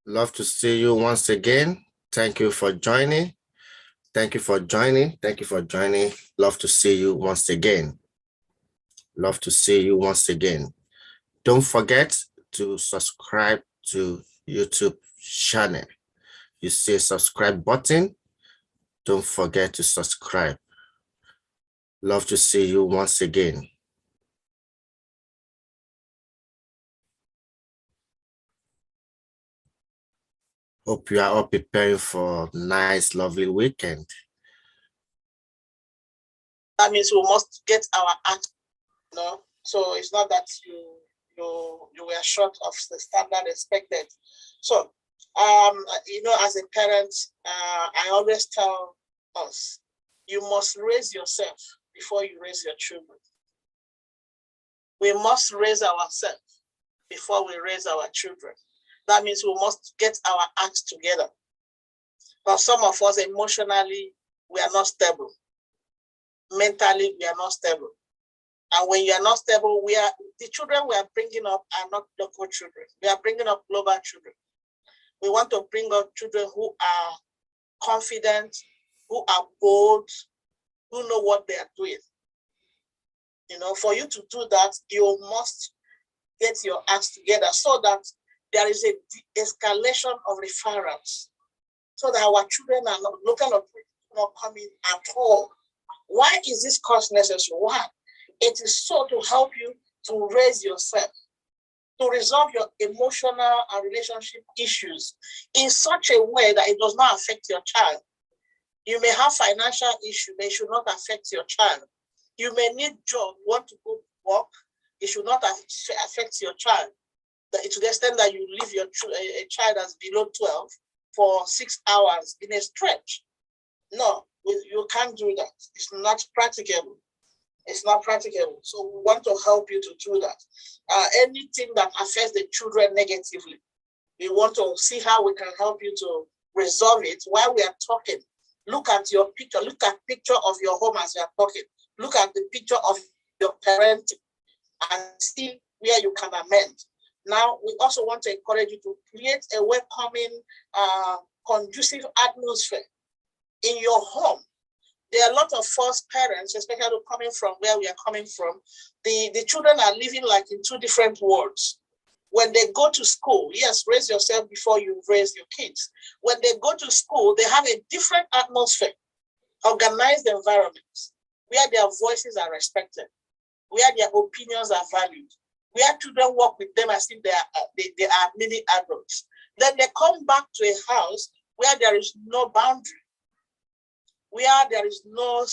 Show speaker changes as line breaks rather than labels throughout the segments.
Love to see you once again. Thank you for joining. Thank you for joining. Thank you for joining. Love to see you once again. Love to see you once again. Don't forget to subscribe to YouTube channel. You see subscribe button. Don't forget to subscribe. Love to see you once again. Hope you are all preparing for a nice, lovely weekend.
That means we must get our act, so it's not that you were short of the standard expected. So, as a parent, I always tell us, you must raise yourself before you raise your children. We must raise ourselves before we raise our children. That means we must get our acts together. For some of us, emotionally, we are not stable. Mentally, we are not stable. And when you are not stable, the children we are bringing up are not local children. We are bringing up global children. We want to bring up children who are confident, who are bold, who know what they are doing. For you to do that, you must get your acts together so that there is a de-escalation of referrals, so that our children are not local authorities not coming at all. Why is this course necessary? Why? It is so to help you to raise yourself, to resolve your emotional and relationship issues in such a way that it does not affect your child. You may have financial issues, they should not affect your child. You may need job, want to go to work, it should not affect your child. To the extent that you leave a child that's below 12 for 6 hours in a stretch. No, you can't do that. It's not practicable. It's not practicable. So we want to help you to do that. Anything that affects the children negatively, we want to see how we can help you to resolve it while we are talking. Look at your picture. Look at picture of your home as we are talking. Look at the picture of your parenting and see where you can amend. Now, we also want to encourage you to create a welcoming, conducive atmosphere in your home. There are a lot of false parents, especially coming from where we are coming from. The children are living like in two different worlds. When they go to school, yes, raise yourself before you raise your kids. When they go to school, they have a different atmosphere, organized environments, where their voices are respected, where their opinions are valued, where children work with them as if they are mini adults. Then they come back to a house where there is no boundary, where there is no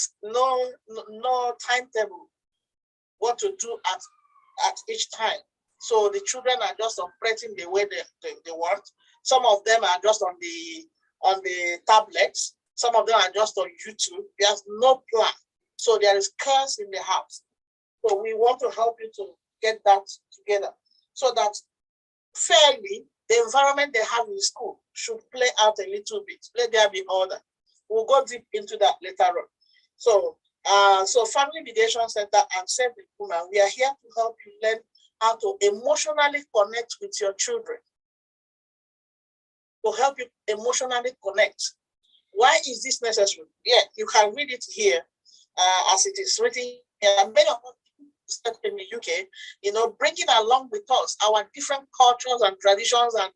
timetable, what to do at each time. So the children are just operating the way they want. Some of them are just on the tablets. Some of them are just on YouTube. There's no plan. So there is chaos in the house. So we want to help you to get that together so that fairly, the environment they have in school should play out a little bit. Let there be order. We'll go deep into that later on. So, Family Mediation Center and Save the Woman, we are here to help you learn how to emotionally connect with your children, to help you emotionally connect. Why is this necessary? Yeah, you can read it here as it is written here. Many of us in the UK, bringing along with us our different cultures and traditions and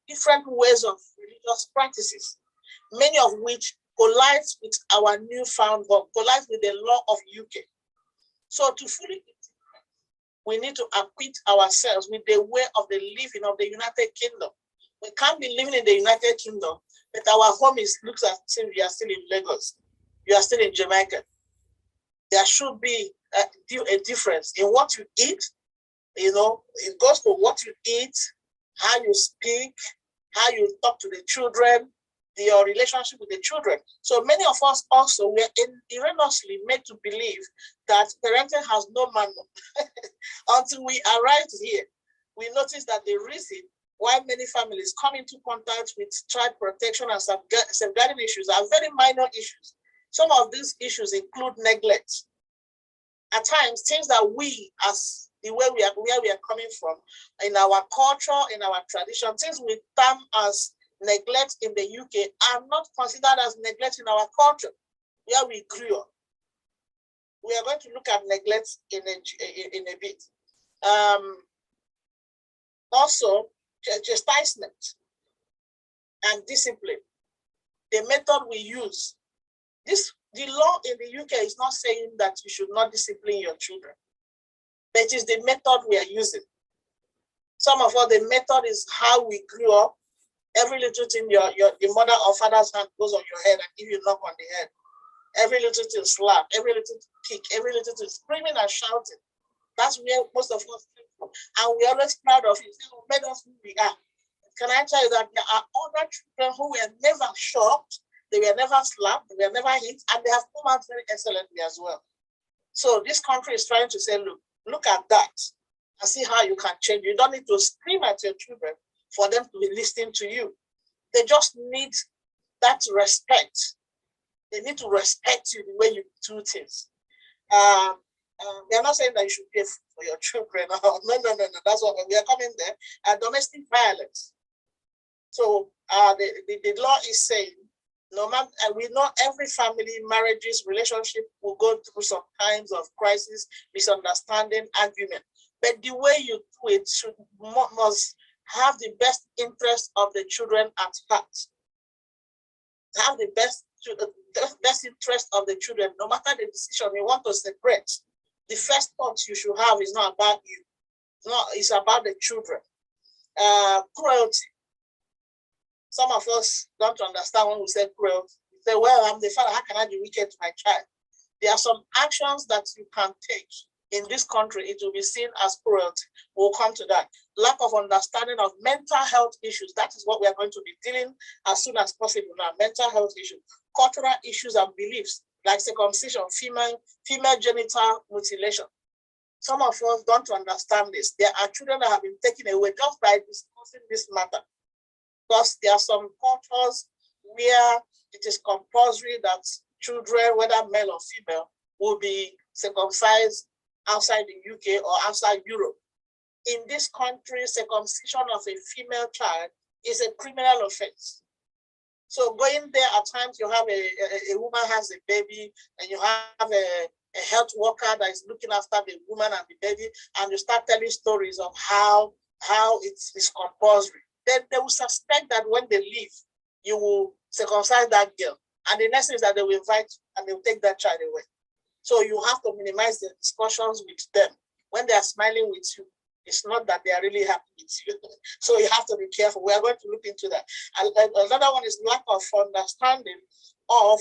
different ways of religious practices, many of which collides with our newfound hope, collides with the law of UK. So to fully, we need to acquaint ourselves with the way of the living of the United Kingdom. We can't be living in the United Kingdom, but our home looks as if we are still in Lagos. You are still in Jamaica. There should be a difference in what you eat. It goes to what you eat, how you speak, how you talk to the children, your relationship with the children. So many of us also were erroneously made to believe that parenting has no manual. Until we arrived here, we noticed that the reason why many families come into contact with child protection and safeguarding issues are very minor issues. Some of these issues include neglect. At times, things that we as the way where we are coming from, in our culture, in our tradition, things we term as neglect in the UK are not considered as neglect in our culture, where we grew up. We are going to look at neglect in a bit. Also, chastisement and discipline, the method we use. The law in the UK is not saying that you should not discipline your children, but it is the method we are using. Some of us, the method is how we grew up. Every little thing your mother or father's hand goes on your head and give you a knock on the head. Every little thing slap, every little kick, every little thing screaming and shouting. That's where most of us came from. And we're always proud of it. It made us who we are. Can I tell you that there are other children who were never shocked, they were never slapped, they were never hit, and they have come out very excellently as well. So this country is trying to say, look at that and see how you can change. You don't need to scream at your children for them to be listening to you. They just need that respect. They need to respect you the way you do things. We are not saying that you should pay for your children. No. That's what we are coming there. Domestic violence. So the law is saying, no matter, we know every family, marriages, relationship will go through some kinds of crisis, misunderstanding, argument. But the way you do it must have the best interest of the children at heart. Have the best interest of the children, no matter the decision you want to separate. The first thought you should have is not about you. It's about the children. Cruelty. Some of us don't understand when we say cruelty. We say, well, I'm the father, how can I be wicked to my child? There are some actions that you can take. In this country, it will be seen as cruelty. We'll come to that. Lack of understanding of mental health issues. That is what we are going to be dealing as soon as possible now. Mental health issues, cultural issues and beliefs, like circumcision, female genital mutilation. Some of us don't understand this. There are children that have been taken away just by discussing this matter. Because there are some cultures where it is compulsory that children, whether male or female, will be circumcised outside the UK or outside Europe. In this country, circumcision of a female child is a criminal offense. So going there, at times you have a woman has a baby, and you have a health worker that is looking after the woman and the baby, and you start telling stories of how it's compulsory. Then they will suspect that when they leave, you will circumcise that girl. And the next thing is that they will invite you and they will take that child away. So you have to minimize the discussions with them. When they are smiling with you, it's not that they are really happy with you. So you have to be careful. We are going to look into that. Another one is lack of understanding of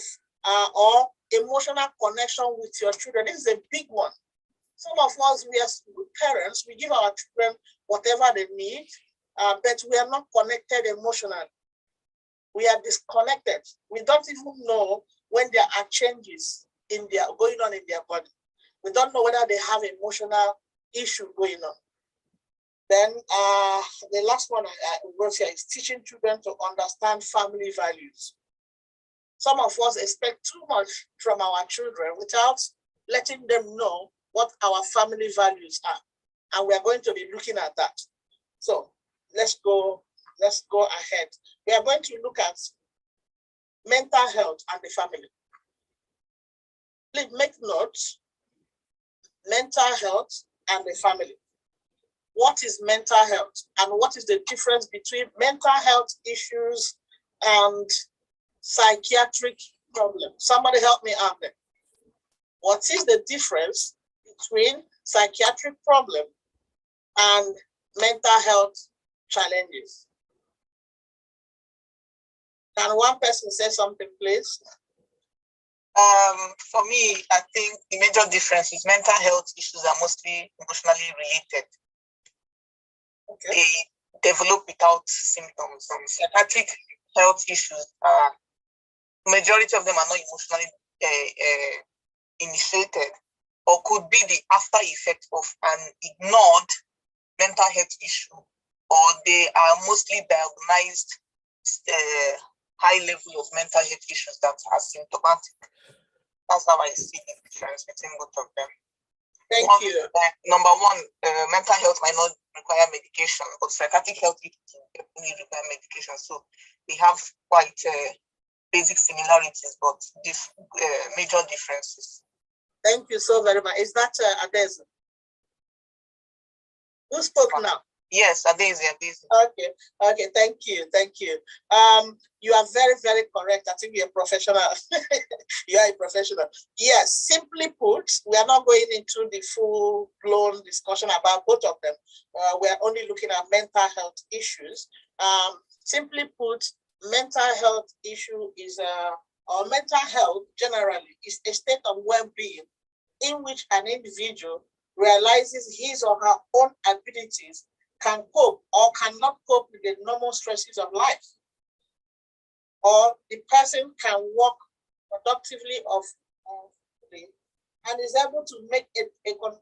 or emotional connection with your children. This is a big one. Some of us, we as parents, we give our children whatever they need, but we are not connected emotionally. We are disconnected. We don't even know when there are changes going on in their body. We don't know whether they have emotional issue going on. Then the last one I wrote here is teaching children to understand family values. Some of us expect too much from our children without letting them know what our family values are. And we are going to be looking at that. So let's go ahead. We are going to look at mental health and the family. Please make notes, mental health and the family. What is mental health and what is the difference between mental health issues and psychiatric problems? Somebody help me out there. What is the difference between psychiatric problem and mental health challenges? Can one person say something, please?
For me, I think the major difference is mental health issues are mostly emotionally related. Okay. They develop without symptoms. Psychiatric health issues majority of them are not emotionally initiated, or could be the after effect of an ignored mental health issue, or they are mostly diagnosed high level of mental health issues that are symptomatic. That's how I see the difference between both of them.
Thank you.
Number one, mental health might not require medication, but psychiatric health definitely require medication. So we have quite basic similarities, but major differences.
Thank you so very much. Is that Adeze? Who spoke now?
Yes, Adeze.
Okay, thank you. You are very, very correct. I think you're a professional. You are a professional. Yes, simply put, we are not going into the full-blown discussion about both of them. We are only looking at mental health issues. Simply put, mental health issue is or mental health generally is a state of well-being in which an individual realizes his or her own abilities, can cope or cannot cope with the normal stresses of life, or the person can work productively and is able to make a contribution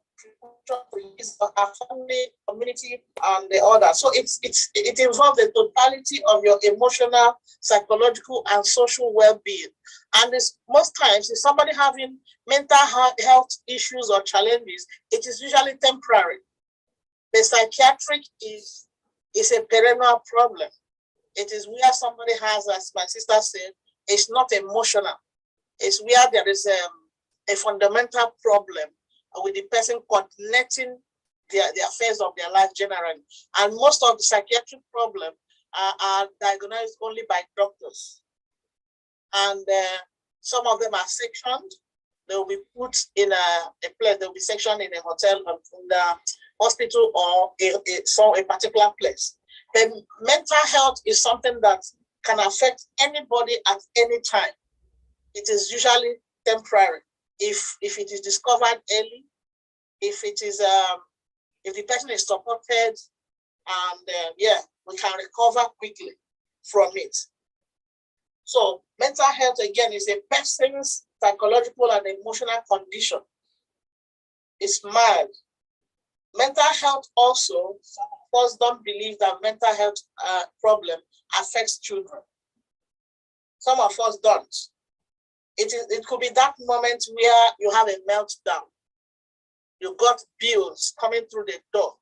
to his or her family, community, and the other. So it involves the totality of your emotional, psychological, and social well-being. And most times, if somebody having mental health issues or challenges, it is usually temporary. The psychiatric is a perennial problem. It is where somebody has, as my sister said, it's not emotional. It's where there is a fundamental problem with the person coordinating the affairs of their life generally. And most of the psychiatric problems are diagnosed only by doctors. And some of them are sectioned. They will be put in a place, they will be sectioned in a hotel, in the hospital, or a particular place. Then mental health is something that can affect anybody at any time. It is usually temporary. If it is discovered early, if the person is supported, and we can recover quickly from it. So mental health, again, is a person's psychological and emotional condition. It's mild. Mental health also, some of us don't believe that mental health problem affects children. Some of us don't. It could be that moment where you have a meltdown. You got bills coming through the door,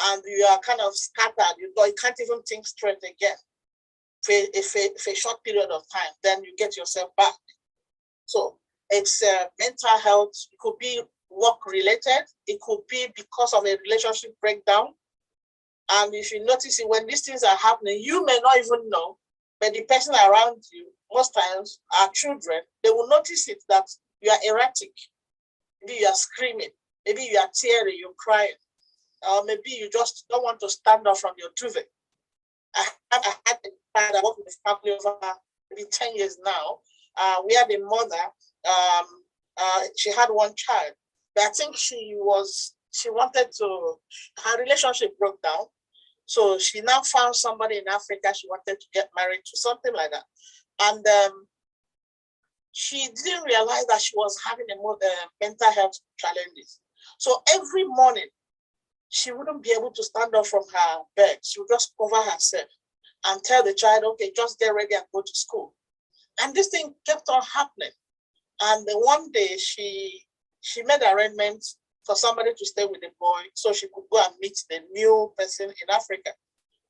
and you are kind of scattered. You can't even think straight again for a short period of time. Then you get yourself back. So it's mental health. It could be work-related. It could be because of a relationship breakdown. And if you notice it, when these things are happening, you may not even know, but the person around you, most times our children, they will notice it, that you are erratic. Maybe you are screaming. Maybe you are tearing, you're crying. Or maybe you just don't want to stand up from your duvet. I had a child I worked with the family over maybe 10 years now. We had a mother, she had one child. But I think she wanted to, her relationship broke down. So she now found somebody in Africa she wanted to get married to, something like that. And she didn't realize that she was having mental health challenges. So every morning, she wouldn't be able to stand up from her bed. She would just cover herself and tell the child, okay, just get ready and go to school. And this thing kept on happening. And one day she made arrangements for somebody to stay with the boy so she could go and meet the new person in Africa.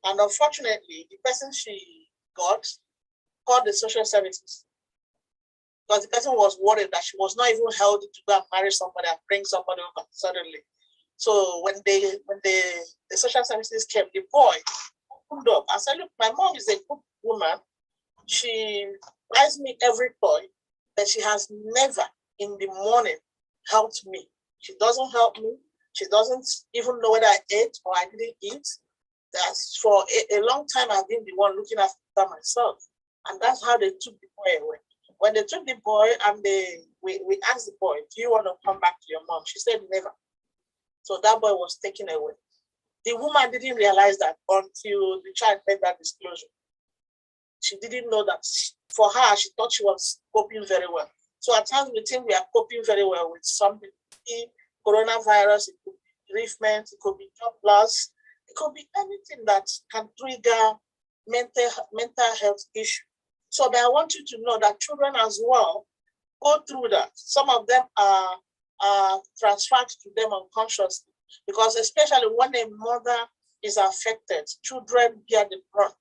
And unfortunately, the person she got called the social services, because the person was worried that she was not even healthy to go and marry somebody and bring somebody over suddenly. So when the social services came, the boy opened up. I said, look, my mom is a good woman. She buys me every toy, but she has never in the morning helped me. She doesn't help me. She doesn't even know whether I ate or I didn't eat. That's for a long time I've been the one looking after myself. And that's how they took the boy away. When they took the boy and we asked the boy, do you want to come back to your mom? She said, never. So that boy was taken away. The woman didn't realize that until the child made that disclosure. She didn't know that for her, she thought she was coping very well. So at times we think we are coping very well with something. Coronavirus, it could be bereavement, it could be job loss, it could be anything that can trigger mental health issue. So but I want you to know that children as well go through that. Some of them are transferred to them unconsciously. Because especially when a mother is affected, children bear the brunt.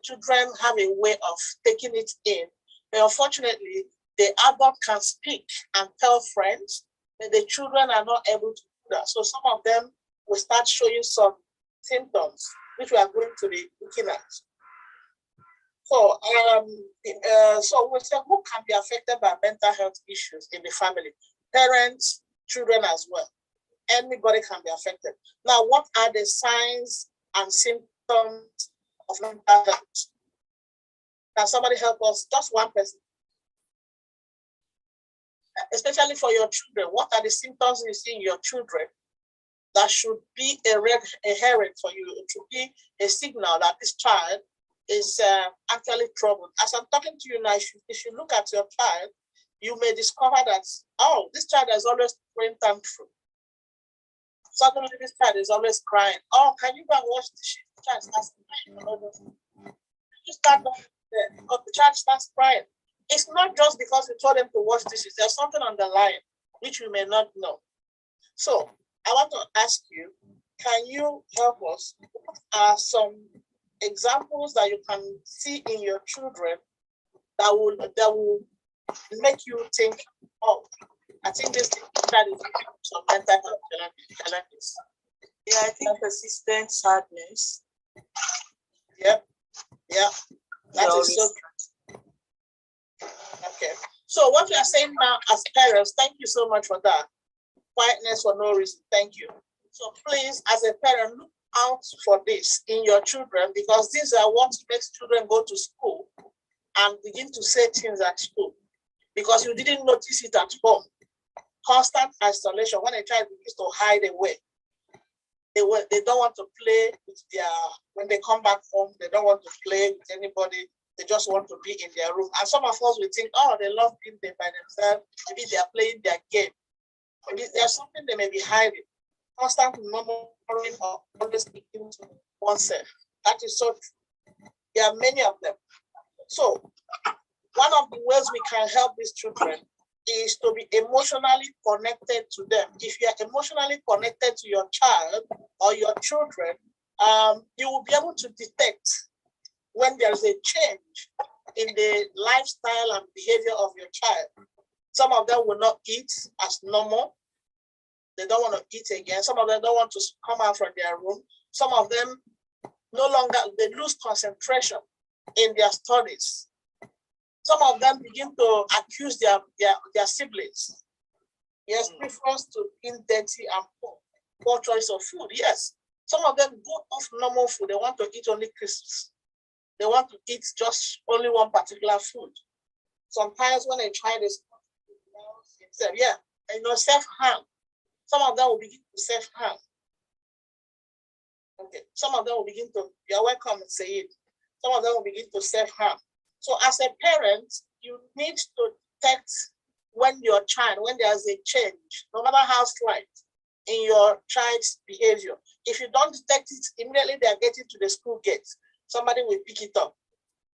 Children have a way of taking it in. But unfortunately, the adult can speak and tell friends, but the children are not able to do that. So some of them will start showing some symptoms, which we are going to be looking at. So, so we say who can be affected by mental health issues in the family? Parents, children as well. Anybody can be affected. Now, what are the signs and symptoms of mental health? Can somebody help us? Just one person. Especially for your children, what are the symptoms you see in your children that should be a herald for you? It should be a signal that this child is actually troubled. As I'm talking to you now, if you look at your child, you may discover that, oh, this child is always throwing tantrum. Suddenly, this child is always crying. Oh, can you go and wash the shit? The child starts crying. You start because the child starts crying. It's not just because you told them to wash dishes. There's something on the line which you may not know. So I want to ask you, can you help us? What are some examples that you can see in your children that will make you think, oh, I think this child is some mental health challenges?
Yeah, I think persistent sadness.
Yep. Yeah. That is so. Okay. So what we are saying now as parents, thank you so much for that. Quietness for no reason. Thank you. So please, as a parent, look out for this in your children, because these are what makes children go to school and begin to say things at school because you didn't notice it at home. Constant isolation. When a child begins to hide away, they don't want to play with when they come back home, they don't want to play with anybody. They just want to be in their room. And some of us will think, oh, they love being there by themselves. Maybe they are playing their game. Maybe there's something they may be hiding. Constant murmuring or always speaking to oneself. That is so true. There are many of them. So one of the ways we can help these children is to be emotionally connected to them. If you are emotionally connected to your child or your children, you will be able to detect when there's a change in the lifestyle and behavior of your child. Some of them will not eat as normal. They don't want to eat again. Some of them don't want to come out from their room. Some of them no longer, they lose concentration in their studies. Some of them begin to accuse their siblings. Yes, preference to eat dirty and poor choice of food. Yes. Some of them go off normal food. They want to eat only crisps. They want to eat just only one particular food. Sometimes when a child is himself, self-harm. Some of them will begin to self-harm. Okay. Some of them will begin to, you're welcome to say it. Some of them will begin to self-harm. So as a parent, you need to detect when there's a change, no matter how slight, in your child's behavior. If you don't detect it, immediately they are getting to the school gate. Somebody will pick it up.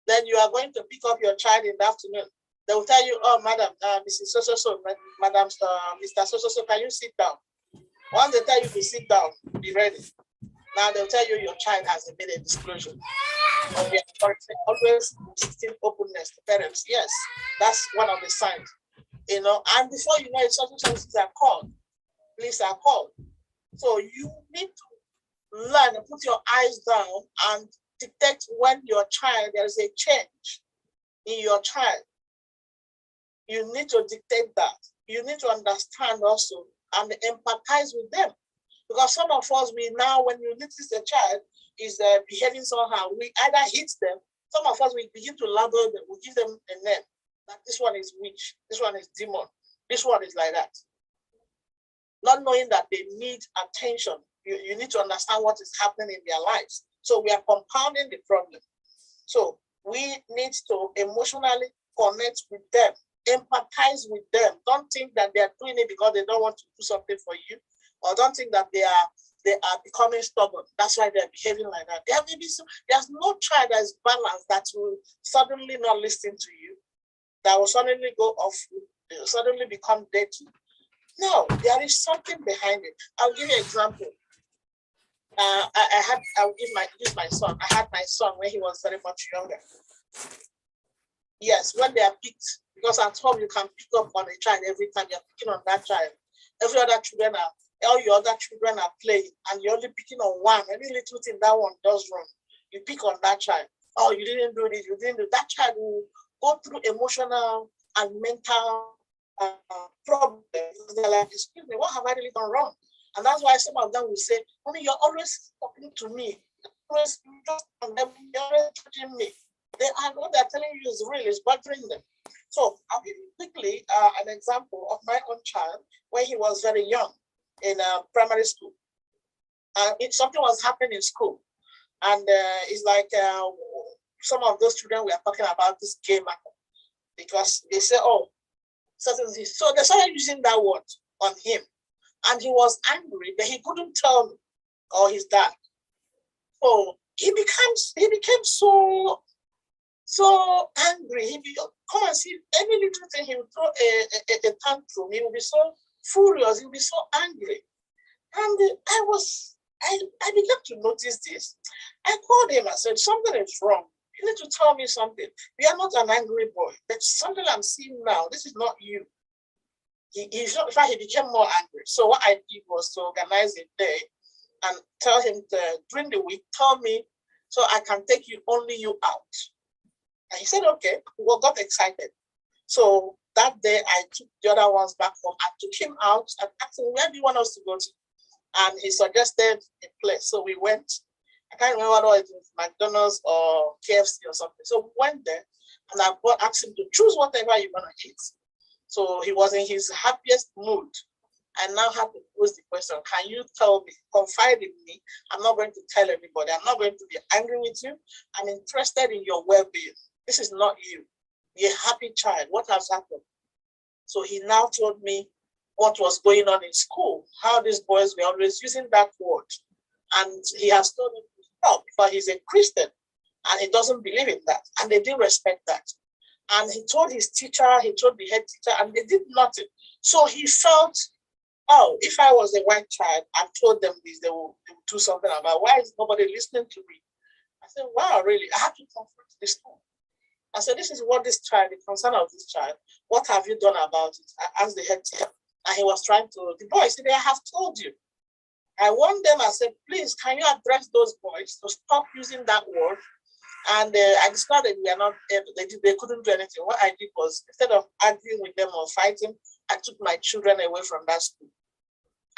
Then you are going to pick up your child in the afternoon. They will tell you, oh, madam, Mrs. So-so-so, madam, Mr. So-so-so, can you sit down? Once they tell you to sit down, be ready. Now they'll tell you your child has made a disclosure. We are always insisting openness to parents. Yes, that's one of the signs. And before you know it, certain services are called. Police are called. So you need to learn and put your eyes down and detect when there is a change in your child. You need to detect that. You need to understand also and empathize with them. Because some of us, when you notice the child is behaving somehow, we either hit them. Some of us, we begin to label them. We give them a name. That this one is witch. This one is demon. This one is like that. Not knowing that they need attention. You need to understand what is happening in their lives. So we are compounding the problem. So we need to emotionally connect with them, empathize with them. Don't think that they are doing it because they don't want to do something for you, or don't think that they are becoming stubborn. That's why they're behaving like that. There's no child that is balanced that will suddenly not listen to you, that will suddenly go off suddenly become dirty. No, there is something behind it. I'll give you an example. I'll use my son. I had my son when he was very much younger. Yes, when they are picked, because at home you can pick up on a child every time you're picking on that child. Every other children all your other children are playing, and you're only picking on one. Any little thing that one does wrong, you pick on that child. Oh, you didn't do this, you didn't do that. Child will go through emotional and mental problems. They're like, excuse me, what have I really done wrong? And that's why some of them will say, Mommy, you're always talking to me. You're always judging me. What they're telling you is real, is bothering them. So I'll give you quickly an example of my own child when he was very young in primary school. Something was happening in school. And it's like some of those children we are talking about this game because they say, oh, certain things. So they started using that word on him. And he was angry, but he couldn't tell me or his dad. So he became so angry. Come and see any little thing, he would throw a tantrum. He would be so furious, he would be so angry. And I began to notice this. I called him and said, something is wrong. You need to tell me something. You are not an angry boy. There's something I'm seeing now. This is not you. In fact, he became more angry. So what I did was to organize a day and tell him during the week, tell me so I can take only you out. And he said, okay. We got excited. So that day I took the other ones back home. I took him out and asked him, where do you want us to go to? And he suggested a place. So we went. I can't remember whether it was McDonald's or KFC or something. So we went there and I asked him to choose whatever you want to eat. So he was in his happiest mood. I now have to pose the question, can you tell me, confide in me? I'm not going to tell anybody. I'm not going to be angry with you. I'm interested in your well-being. This is not you. You're a happy child. What has happened? So he now told me what was going on in school, how these boys were always using that word. And he has told me to stop, but he's a Christian and he doesn't believe in that. And they didn't respect that. And he told his teacher, he told the head teacher, and they did nothing. So he felt, oh, if I was a white child and told them this, they will do something about it. Why is nobody listening to me? I said, wow, really? I have to confront this school. I said, this is what this child, the concern of this child, what have you done about it? I asked the head teacher, and he was trying to, the boys said, I have told you. I warned them, I said, please, can you address those boys to stop using that word? And I discovered we are not able, they couldn't do anything. What I did was, instead of arguing with them or fighting, I took my children away from that school.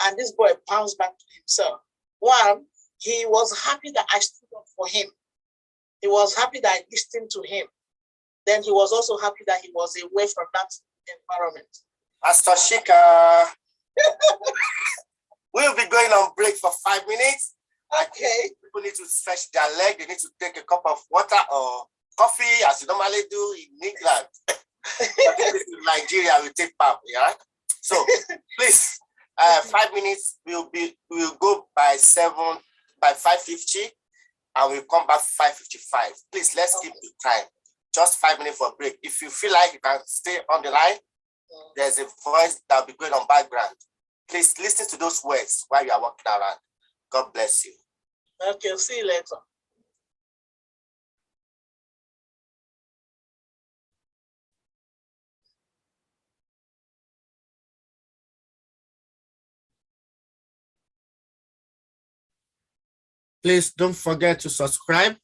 And this boy bounced back to himself. One, he was happy that I stood up for him. He was happy that I listened to him. Then he was also happy that he was away from that environment.
Pastor Shika, we'll be going on break for 5 minutes.
Okay.
People need to stretch their leg. They need to take a cup of water or coffee, as you normally do in England. In Nigeria, we take pap, yeah? So please, 5 minutes, we'll go by 5:50, and we'll come back 5:55. Please, let's keep the time. Just 5 minutes for a break. If you feel like you can stay on the line, there's a voice that'll be going on background. Please listen to those words while you are walking around. God bless you.
Okay, see you later.
Please don't forget to subscribe.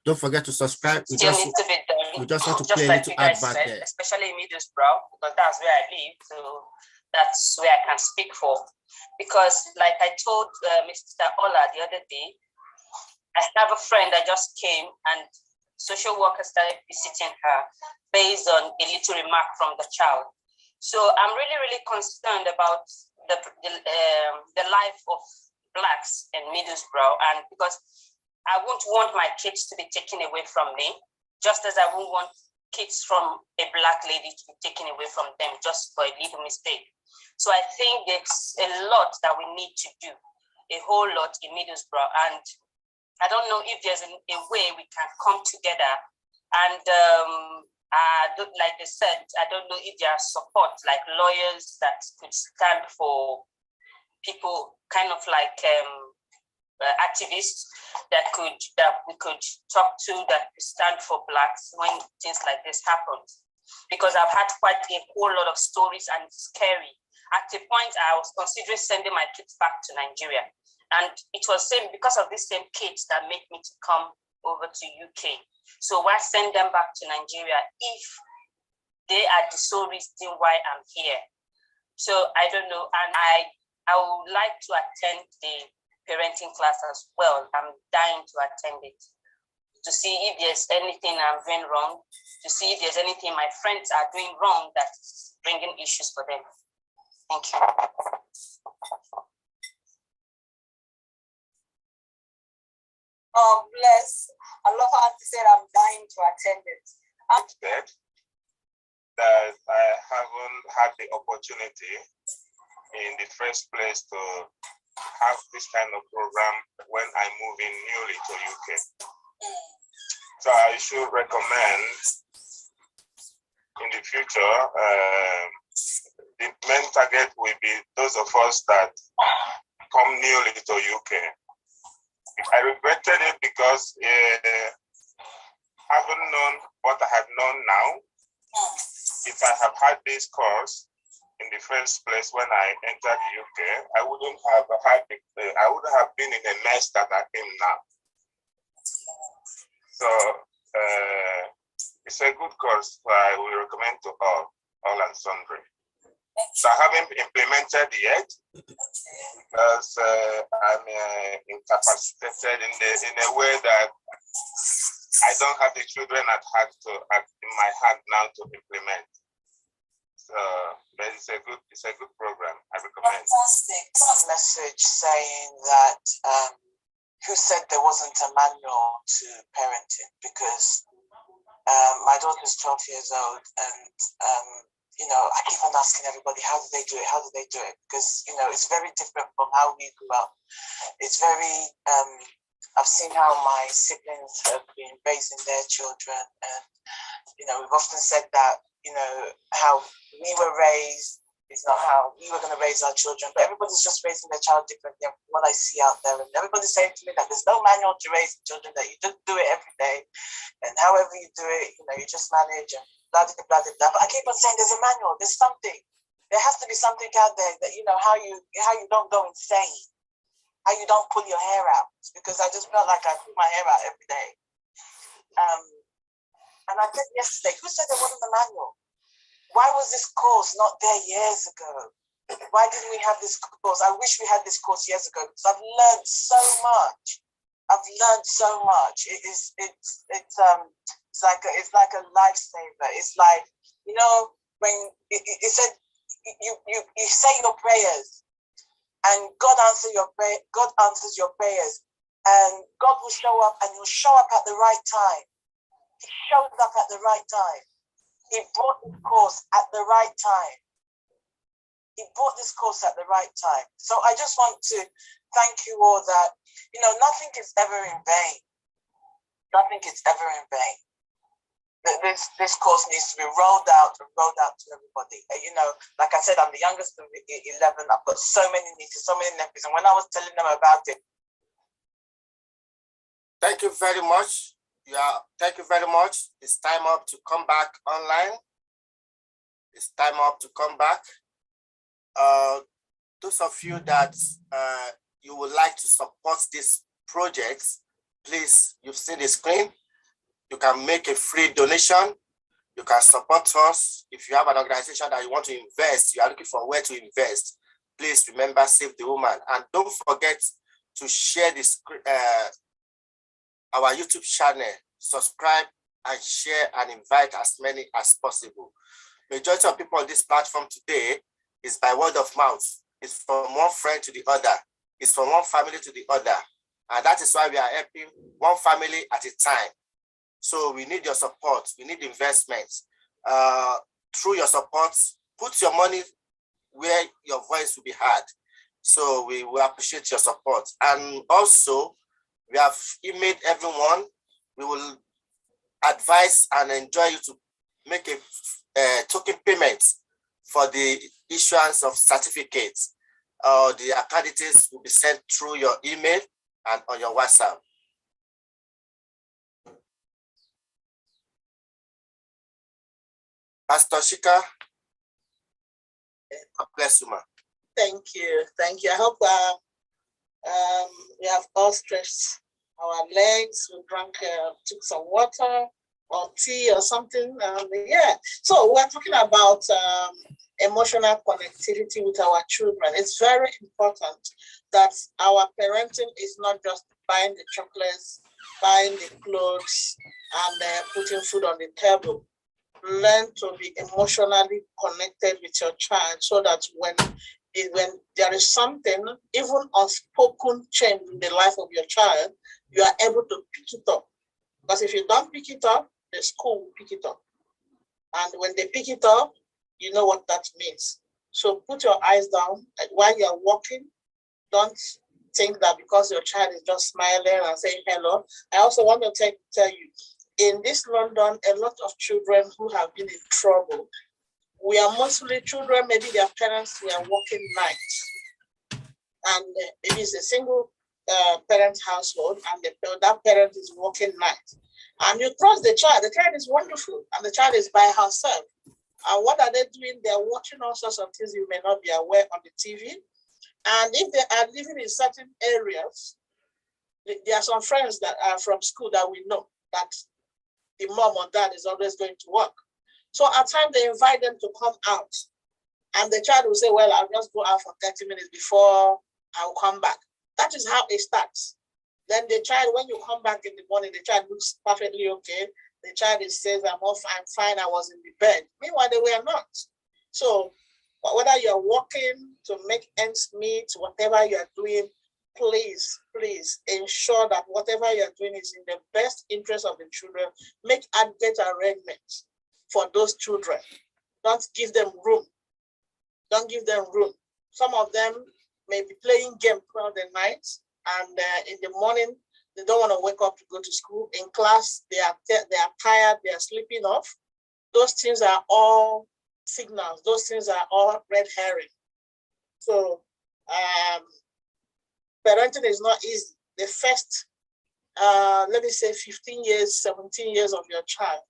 Don't forget to subscribe. We just want to play a little advert there.
Especially in Middlesbrough, because that's where I live. So that's where I can speak for. Because like I told Mr. Ola the other day, I have a friend that just came and social worker started visiting her based on a little remark from the child. So I'm really, really concerned about the life of Blacks in Middlesbrough, and because I won't want my kids to be taken away from me, just as I won't want kids from a Black lady to be taken away from them just for a little mistake. So I think there's a lot that we need to do, a whole lot in Middlesbrough. And I don't know if there's a way we can come together and
like they said, I don't know if there are support, like lawyers that could stand for people, kind of like activists that we could talk to, that could stand for Blacks when things like this happen. Because I've had quite a whole lot of stories, and it's scary. At a point, I was considering sending my kids back to Nigeria, and it was because of these same kids that made me to come over to UK. So why send them back to Nigeria if they are the sole reason why I'm here? So I don't know, and I would like to attend the parenting class as well. I'm dying to attend it, to see if there's anything I'm doing wrong, to see if there's anything my friends are doing wrong that's bringing issues for them. Thank you.
Oh, bless. I love how she said I'm dying to attend it.
I'm glad that I haven't had the opportunity in the first place to have this kind of program when I move in newly to UK. So I should recommend in the future, the main target will be those of us that come newly to UK. I regretted it because having known what I have known now, if I have had this course in the first place when I entered the UK, I wouldn't have been in the mess that I am now. So it's a good course I will recommend to all and sundry. So I haven't implemented yet because I'm incapacitated in a way that I don't have the children in my hand now to implement. So but it's a good program. I recommend.
Fantastic message saying that who said there wasn't a manual to parenting, because my daughter's 12 years old, and I keep on asking everybody, how do they do it? How do they do it? Because, it's very different from how we grew up. It's very, I've seen how my siblings have been raising their children. And, we've often said that, how we were raised is not how we were going to raise our children. But everybody's just raising their child differently from what I see out there. And everybody's saying to me that there's no manual to raise children, that you just do it every day. And however you do it, you just manage and blah, blah, blah, blah. But I keep on saying there's a manual, there's something. There has to be something out there that, how you don't go insane, how you don't pull your hair out. Because I just felt like I pull my hair out every day. And I said yesterday, who said there wasn't a manual? Why was this course not there years ago? Why didn't we have this course? I wish we had this course years ago, because I've learned so much. It's like a lifesaver. It's like, when it said you say your prayers, and God answers your prayers, and God will show up, and he'll show up at the right time. He showed up at the right time. He brought this course at the right time. So I just want to thank you all that, nothing is ever in vain. This course needs to be rolled out to everybody. Like I said, I'm the youngest of 11. I've got so many nieces, so many nephews. And when I was telling them about it.
Thank you very much. Thank you very much. It's time up to come back online. It's time up to come back. Those of you that you would like to support this project, please, you've seen the screen. You can make a free donation. You can support us. If you have an organization that you want to invest, you are looking for where to invest, please remember Save the Woman. And don't forget to share this our YouTube channel, subscribe and share and invite as many as possible. Majority of people on this platform today is by word of mouth. It's from one friend to the other. It's from one family to the other. And that is why we are helping one family at a time. So we need your support. We need investments. Through your support, put your money where your voice will be heard. So we will appreciate your support. And also, we have emailed everyone. We will advise and enjoy you to make a token payment for the issuance of certificates, or the candidates will be sent through your email and on your WhatsApp. Pastor Shika, God bless you, ma.
Thank you. Thank you. I hope we have all stretched our legs. We drank, took some water or tea or something. Yeah. So we're talking about emotional connectivity with our children. It's very important that our parenting is not just buying the chocolates, buying the clothes, and putting food on the table. Learn to be emotionally connected with your child so that when there is something, even unspoken change in the life of your child, you are able to pick it up. Because if you don't pick it up, the school will pick it up. And when they pick it up, you know what that means. So put your eyes down while you're walking. Don't think that because your child is just smiling and saying hello. I also want to tell you, in this London, a lot of children who have been in trouble, we are mostly children, maybe their parents were working nights. And maybe it's a single parent household, and that parent is working nights. And you trust the child is wonderful, and the child is by herself. And what are they doing? They're watching all sorts of things you may not be aware on the TV. And if they are living in certain areas, there are some friends that are from school that we know that the mom or dad is always going to work. So at times they invite them to come out. And the child will say, well, I'll just go out for 30 minutes before I'll come back. That is how it starts. Then the child, when you come back in the morning, the child looks perfectly okay. The child says, I'm fine, I was in the bed. Meanwhile, they were not. So whether you're working to make ends meet, whatever you're doing, please ensure that whatever you're doing is in the best interest of the children. Make adequate arrangements for those children. Don't give them room. Don't give them room. Some of them may be playing games throughout the night, and in the morning, they don't want to wake up to go to school. In class, they are tired, they are sleeping off. Those things are all signals. Those things are all red herring. So parenting is not easy. The first, let me say 15 years, 17 years of your child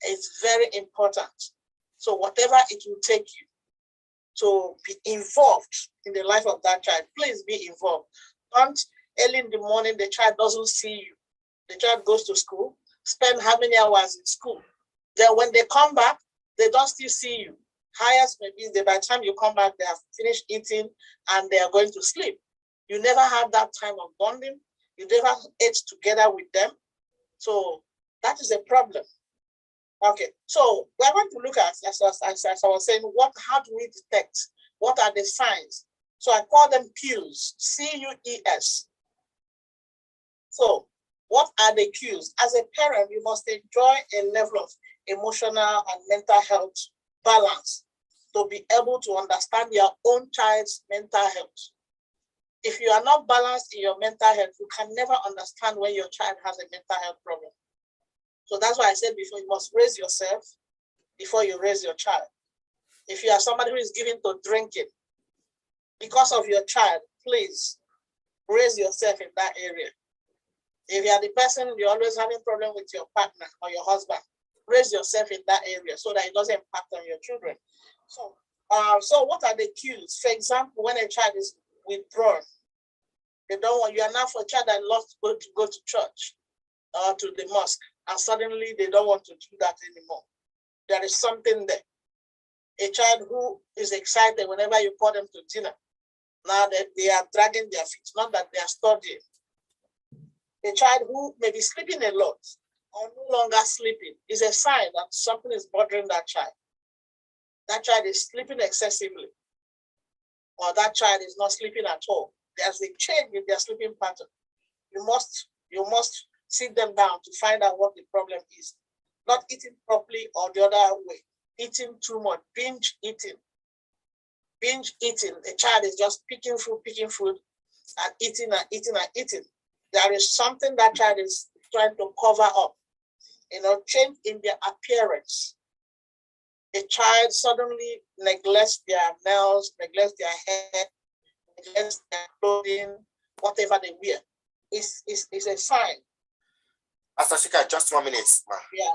is very important. So whatever it will take you to be involved in the life of that child, please be involved. Don't early in the morning, the child doesn't see you. The child goes to school, spend how many hours in school. Then when they come back, they don't still see you. Highest maybe by the time you come back, they have finished eating and they are going to sleep. You never have that time of bonding. You never ate together with them. So that is a problem. Okay, so we're going to look at, as I was saying, how do we detect? What are the signs? So I call them cues, C-U-E-S. So what are the cues? As a parent, you must enjoy a level of emotional and mental health balance to be able to understand your own child's mental health. If you are not balanced in your mental health, you can never understand when your child has a mental health problem. So that's why I said before, you must raise yourself before you raise your child. If you are somebody who is given to drinking, because of your child, please raise yourself in that area. If you are the person, you're always having a problem with your partner or your husband, raise yourself in that area so that it doesn't impact on your children. So what are the cues? For example, when a child is withdrawn, they don't want, you are now for a child that loves to go to church or to the mosque, and suddenly they don't want to do that anymore. There is something there. A child who is excited whenever you call them to dinner, now that they are dragging their feet, not that they are studying. A child who may be sleeping a lot or no longer sleeping is a sign that something is bothering that child. That child is sleeping excessively, or that child is not sleeping at all. There's a change in their sleeping pattern. You must sit them down to find out what the problem is. Not eating properly or the other way. Eating too much, binge eating. Binge eating, the child is just picking food and eating and eating and eating. There is something that child is trying to cover up. Change in their appearance. a child suddenly neglects their nails, neglects their hair, neglects their clothing, whatever they wear, is a sign.
Pastor Shika, just 1 minute, ma.
Yeah.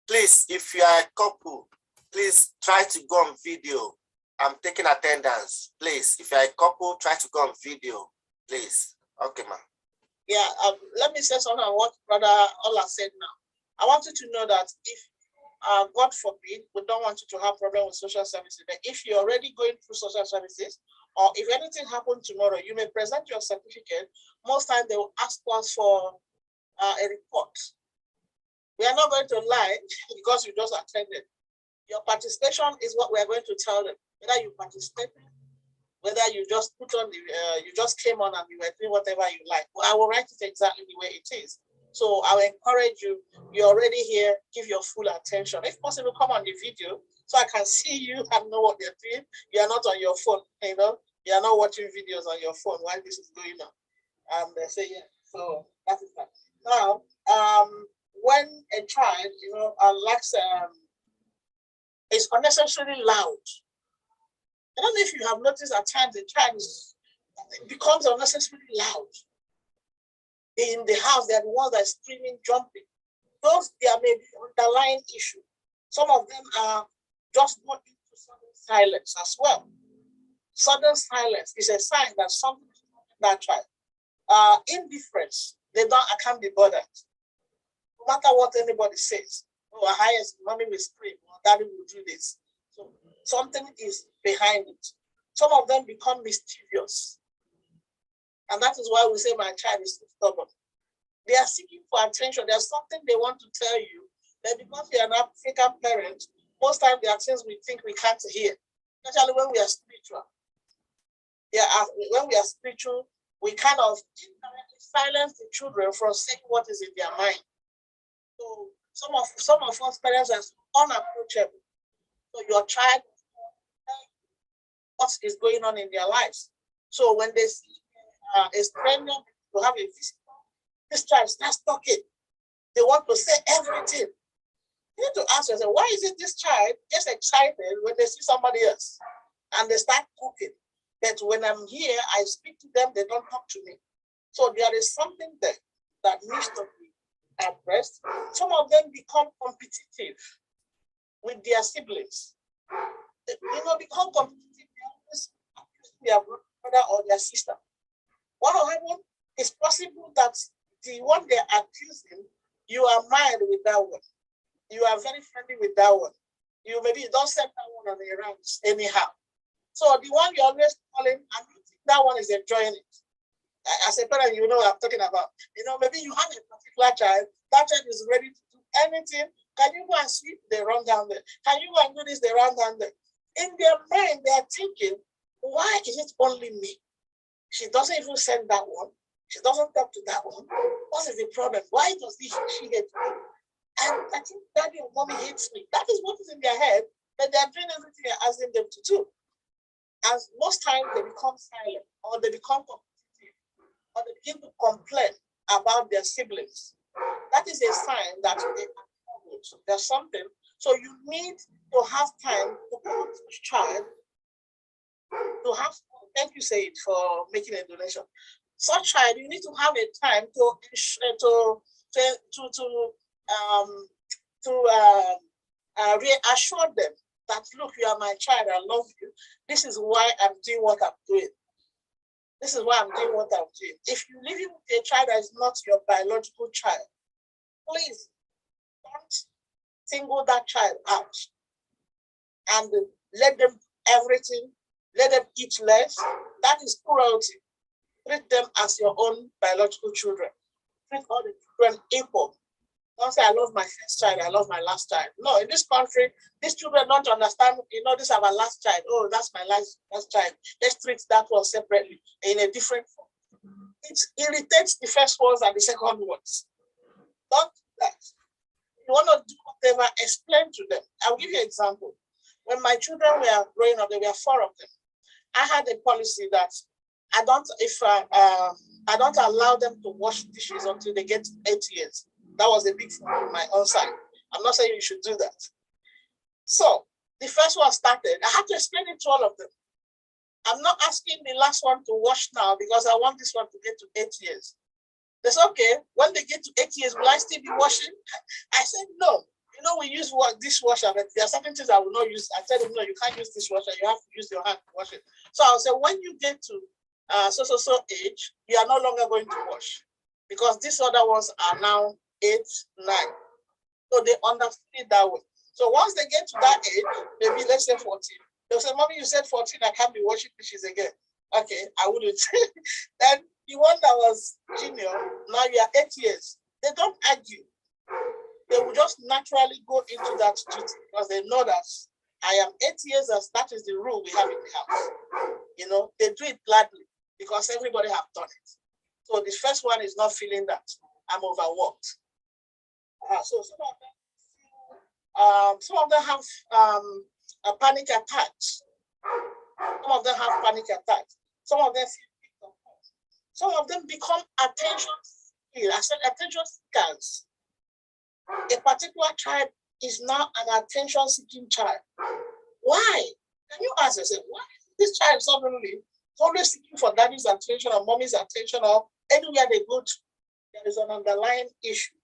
Please, if you are a couple, please try to go on video. I'm taking attendance. Please, if you are a couple, try to go on video. Please. Okay, ma.
Yeah, let me say something on what Brother Ola said now. I want you to know that if, God forbid, we don't want you to have problem with social services, but if you're already going through social services, or if anything happened tomorrow, you may present your certificate. Most times they will ask us for a report. We are not going to lie because you just attended. Your participation is what we are going to tell them. Whether you participated, whether you just put on the, you just came on and you were doing whatever you like. Well, I will write it exactly the way it is. So I will encourage you, you're already here, give your full attention. If possible, come on the video so I can see you and know what you're doing. You are not on your phone, you know, you are not watching videos on your phone while this is going on. And they say, yeah, so that is that. Now, when a child, you know, lacks, is unnecessarily loud. I don't know if you have noticed at times the child becomes unnecessarily loud. In the house, they are the ones that are screaming, jumping. Those, there may be underlying issue. Some of them are just going into sudden silence as well. Sudden silence is a sign that something is wrong with that child. Indifference, they don't, I can't be bothered. No matter what anybody says, oh, highest mommy will scream, or daddy will do this. So something is behind it. Some of them become mischievous. And that is why we say my child is stubborn. They are seeking for attention. There's something they want to tell you. That because you're an African parent, most times there are things we think we can't hear, especially when we are spiritual. Yeah, when we are spiritual, we kind of indirectly silence the children from saying what is in their mind. So some of us parents are unapproachable. So your child, what is going on in their lives. So when they see a stranger to have a visitor, this child starts talking. They want to say everything. You need to ask yourself, why is it this child gets excited when they see somebody else and they start talking? But when I'm here, I speak to them, they don't talk to me. So there is something there that needs to be addressed. Some of them become competitive with their siblings. You know, become competitive. They always accuse their brother or their sister. What will happen? It's possible that the one they're accusing, you are mild with that one. You are very friendly with that one. You maybe don't send that one on the rounds anyhow. So the one you're always calling, and you think that one is enjoying it. As a parent, you know what I'm talking about. You know, maybe you have a particular child, that child is ready to do anything. Can you go and sweep? They run down there. Can you go and do this? They run down there. In their mind, they are thinking, why is it only me? She doesn't even send that one. She doesn't talk to that one. What is the problem? Why does she hate me? And I think daddy or mommy hates me. That is what is in their head, but they are doing everything you're asking them to do. And most times they become silent, or they become competitive, or they begin to complain about their siblings. That is a sign that they are troubled. There's something. So you need to have time to come to this child, to have, thank you, Said, for making a donation. Such child, you need to have a time to reassure them that, look, you are my child, I love you. This is why I'm doing what I'm doing. This is why I'm doing what I'm doing. If you live with a child that is not your biological child, please don't single that child out and let them do everything, let them eat less. That is cruelty. Treat them as your own biological children. Treat all the children equal. Don't say, I love my first child, I love my last child. No, in this country, these children don't understand, you know, this is our last child. Oh, that's my last child. Let's treat that one separately in a different form. It irritates the first ones and the second ones. Don't do that. You want to do whatever, explain to them. I'll give you an example. When my children were growing up, there were 4 of them. I had a policy that I don't allow them to wash dishes until they get 8 years. That was a big thing on my own side. I'm not saying you should do that. So the first one started, I had to explain it to all of them. I'm not asking the last one to wash now because I want this one to get to 8 years. They said, okay, when they get to 8 years, will I still be washing? I said, no. You know, we use dishwasher, but there are certain things I will not use. I tell them, no, you can't use dishwasher. You have to use your hand to wash it. So I'll say, when you get to so age, you are no longer going to wash because these other ones are now 8, 9. So they understand it that way. So once they get to that age, maybe let's say 14, they'll say, Mommy, you said 14, I can't be washing dishes again. Okay, I wouldn't. Then the one that was junior, now you are 8 years. They don't argue. They will just naturally go into that duty because they know that I am 8 years, as that is the rule we have in the house. You know, they do it gladly because everybody have done it. So the first one is not feeling that I'm overworked. So some of them have panic attacks. Some of them have panic attacks. Some of them feel, some of them become attention seekers. A particular child is now an attention-seeking child. Why? Can you ask yourself, why is this child suddenly always seeking for daddy's attention or mommy's attention or anywhere they go to? There is an underlying issue.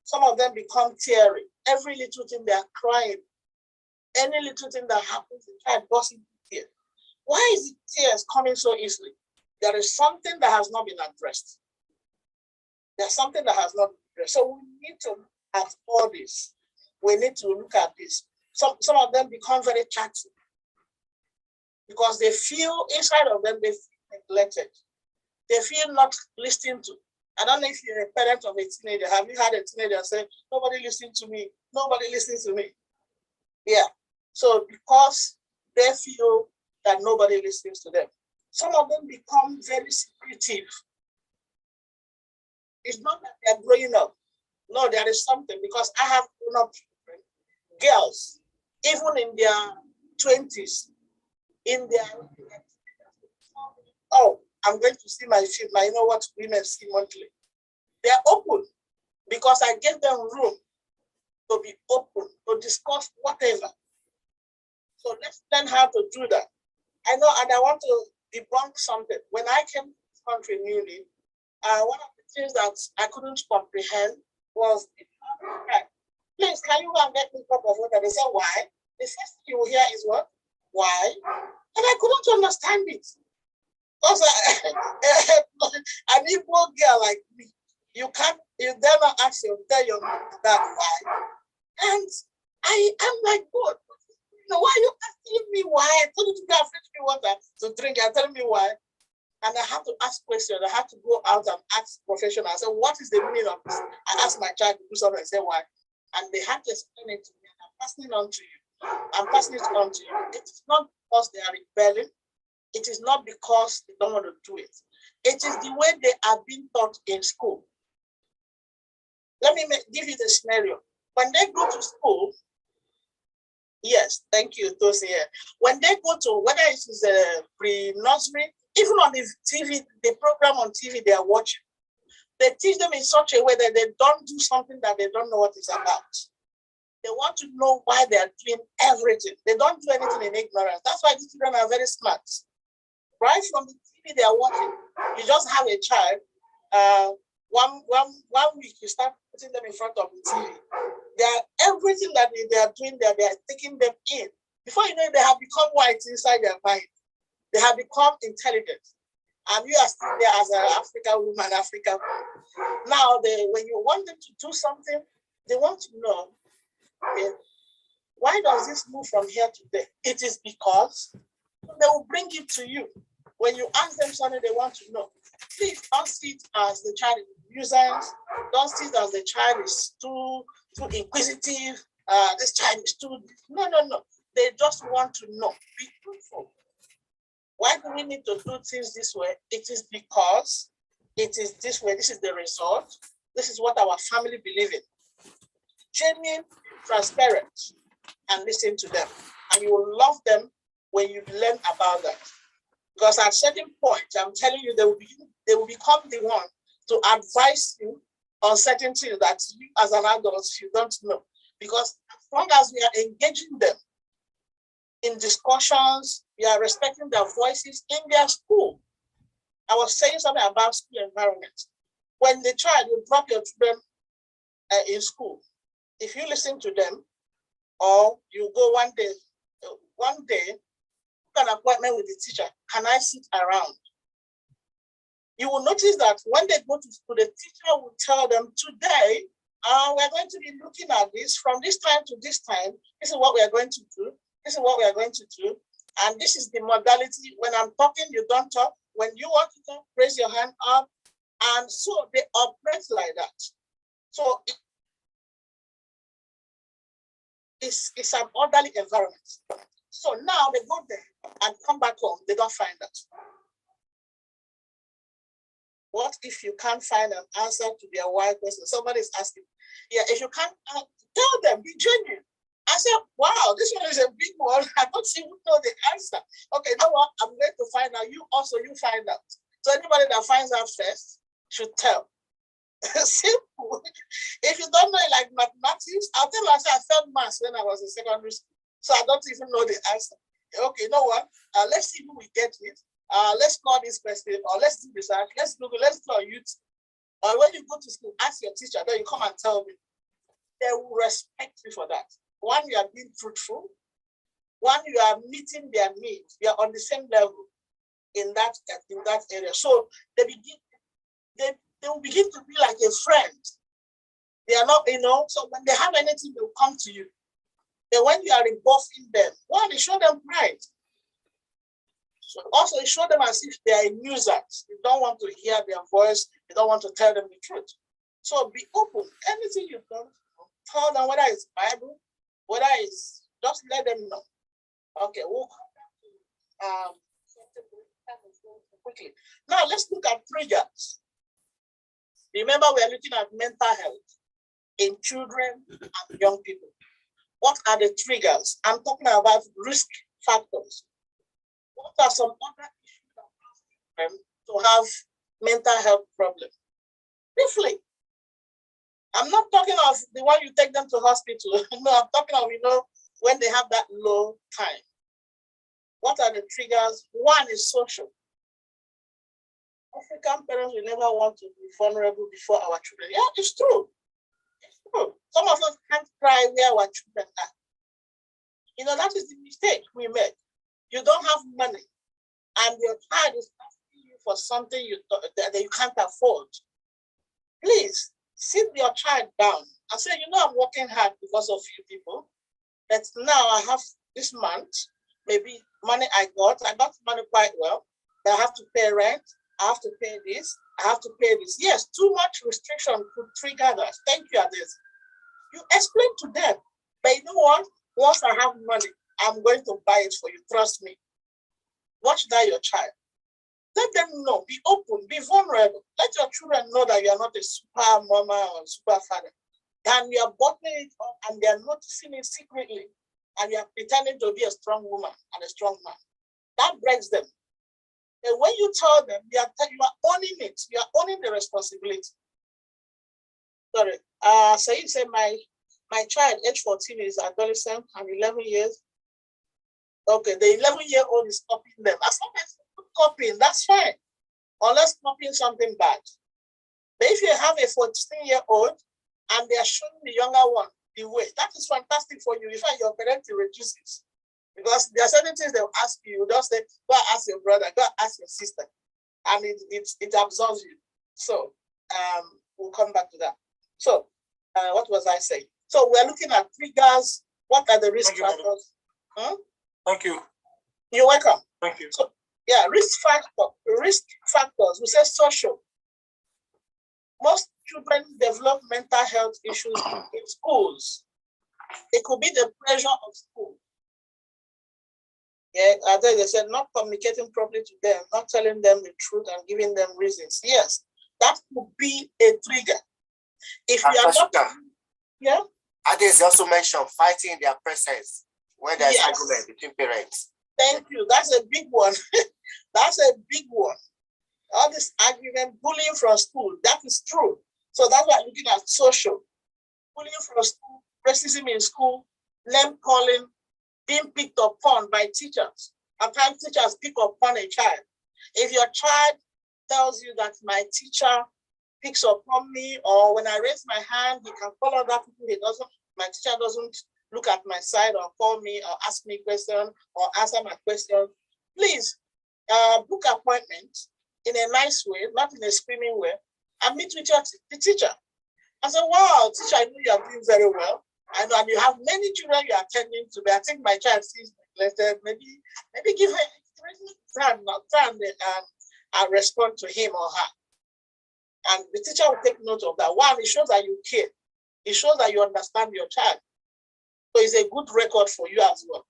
Some of them become teary. Every little thing they are crying. Any little thing that happens, the child bursts into tears. Why is the tears coming so easily? There is something that has not been addressed. There's something that has not been addressed. So we need to look at all this. We need to look at this. Some of them become very chatty because they feel inside of them, they feel neglected. They feel not listened to. I don't know if you're a parent of a teenager. Have you had a teenager say, nobody listens to me, nobody listens to me? Yeah. So because they feel that nobody listens to them, some of them become very secretive. It's not that they're growing up. No, there is something, because I have grown up children, girls, even in their 20s, in their, oh, I'm going to see my film. I know what women see monthly. They're open because I gave them room to be open, to discuss whatever. So let's learn how to do that. I know, and I want to debunk something. When I came to this country newly, one of the things that I couldn't comprehend was, please, can you go and get me a cup of water? They said, why? The first thing you will hear is what? Why? And I couldn't understand it. Because an Igbo girl like me, you dare not ask your, tell your mom that why. And I'm like, God, why are you asking me why? I told you to go and fetch me water to drink. You're telling me why. And I have to ask questions. I have to go out and ask professionals. I said, what is the meaning of this? I asked my child to do something. I said, why? And they had to explain it to me. And I'm passing it on to you. I'm passing it on to you. It is not because they are rebelling. It is not because they don't want to do it. It is the way they are being taught in school. Let me give you the scenario. When they go to school, yes, thank you, those here. When they go to, whether it is a pre-nursery, even on the TV, the program on TV they are watching, they teach them in such a way that they don't do something that they don't know what it's about. They want to know why they are doing everything. They don't do anything in ignorance. That's why these children are very smart. Right from the TV they are watching, you just have a child, one week you start putting them in front of the TV. They are, everything that they are doing there, they are taking them in. Before you know it, they have become white inside their mind. They have become intelligent. And you are still there as an African woman, African woman. Now, when you want them to do something, they want to know, okay, why does this move from here to there? It is because they will bring it to you. When you ask them something they want to know, please don't see it as the child is nuisance. Don't see it as the child is too inquisitive. This child is too, no. They just want to know. Be truthful. Why do we need to do things this way? It is because it is this way. This is the result. This is what our family believe in. Genuine, transparent, and listen to them. And you will love them when you learn about that. Because at a certain point, I'm telling you, they will become the one to advise you on certain things that you as an adult, you don't know. Because as long as we are engaging them, in discussions, you are respecting their voices in their school. I was saying something about school environment. When the child, you drop your children in school, if you listen to them, or you go one day, an appointment with the teacher, can I sit around? You will notice that when they go to school, the teacher will tell them, today, we're going to be looking at this from this time to this time. This is what we are going to do. This is what we are going to do. And this is the modality. When I'm talking, you don't talk. When you want to talk, raise your hand up. And so they operate like that. So it's an orderly environment. So now they go there and come back home, they don't find that. What if you can't find an answer to their why question? Somebody is asking, yeah, if you can't, tell them, be genuine. I said, wow, this one is a big one. I don't even know the answer. Okay, you know what? I'm going to find out. You find out. So anybody that finds out first should tell. Simple. If you don't know it like mathematics, I'll tell you, I failed maths when I was in secondary school. So I don't even know the answer. Okay, you know what? Let's see who we get it. Let's call this person, or let's do research. Let's Google, let's go on YouTube. Or when you go to school, ask your teacher, then you come and tell me. They will respect you for that. One, you are being truthful. One, you are meeting their needs. You are on the same level in that area. So they will begin to be like a friend. They are not, so when they have anything, they will come to you. Then when you are rebuffing them, one, you show them pride. So also, you show them as if they are a nuisance. You don't want to hear their voice. You don't want to tell them the truth. So be open. Anything you've done, tell them, whether it's Bible, whether it's, just let them know. Okay, we'll come back to quickly. Now let's look at triggers. Remember, we are looking at mental health in children and young people. What are the triggers? I'm talking about risk factors. What are some other issues that cause them to have mental health problems? Briefly, I'm not talking of the one you take them to hospital. No, I'm talking of, when they have that low time. What are the triggers? One is social. African parents will never want to be vulnerable before our children. Yeah, it's true. It's true. Some of us can't cry where our children are. That is the mistake we make. You don't have money, and your child is asking you for something that you can't afford. Please sit your child down and say, I'm working hard because of you people, but now I have this month, maybe money I got money quite well, but I have to pay rent, I have to pay this, I have to pay this. Yes, too much restriction could trigger that. Thank you, Ades. You explain to them, but you know what? Once I have money, I'm going to buy it for you. Trust me. Watch that your child. Let them know. Be open. Be vulnerable. Let your children know that you are not a super mama or super father. And you are bottling it up, and they are noticing it secretly. And you are pretending to be a strong woman and a strong man. That breaks them. And when you tell them, you are owning it. You are owning the responsibility. Sorry. So you say my child, age 14, is adolescent and 11 years. Okay, the 11-year-old is copying them. As long as you're copying, that's fine. Unless copying something bad. But if you have a 14-year-old and they are showing the younger one the way, that is fantastic for you. In fact, your parenting reduces. Because there are certain things they'll ask you. You just say, go ask your brother, go ask your sister. And it absorbs you. So we'll come back to that. So what was I saying? So we're looking at triggers. What are the risk factors?
Thank you.
You're welcome.
Thank you.
So, yeah, risk factors. We say social. Most children develop mental health issues in schools. It could be the pressure of school. Yeah, they said not communicating properly to them, not telling them the truth and giving them reasons. Yes, that could be a trigger. If you are not, yeah.
Others also mentioned fighting in their presence when there's argument between parents.
Thank you. That's a big one. That's a big one. All this argument, bullying from school, that is true. So that's why I'm looking at social. Bullying from school, racism in school, name calling, being picked upon by teachers. At times, teachers pick upon a child. If your child tells you that my teacher picks upon me, or when I raise my hand, he can call other people, my teacher doesn't look at my side or call me or ask me questions or answer my question, please book appointment in a nice way, not in a screaming way, and meet with the teacher. I said, wow, teacher, I know you are doing very well. I know, and you have many children you are attending to. I think my child seems neglected. Maybe give her time and respond to him or her. And the teacher will take note of that. One, it shows that you care. It shows that you understand your child. So it's a good record for you as well.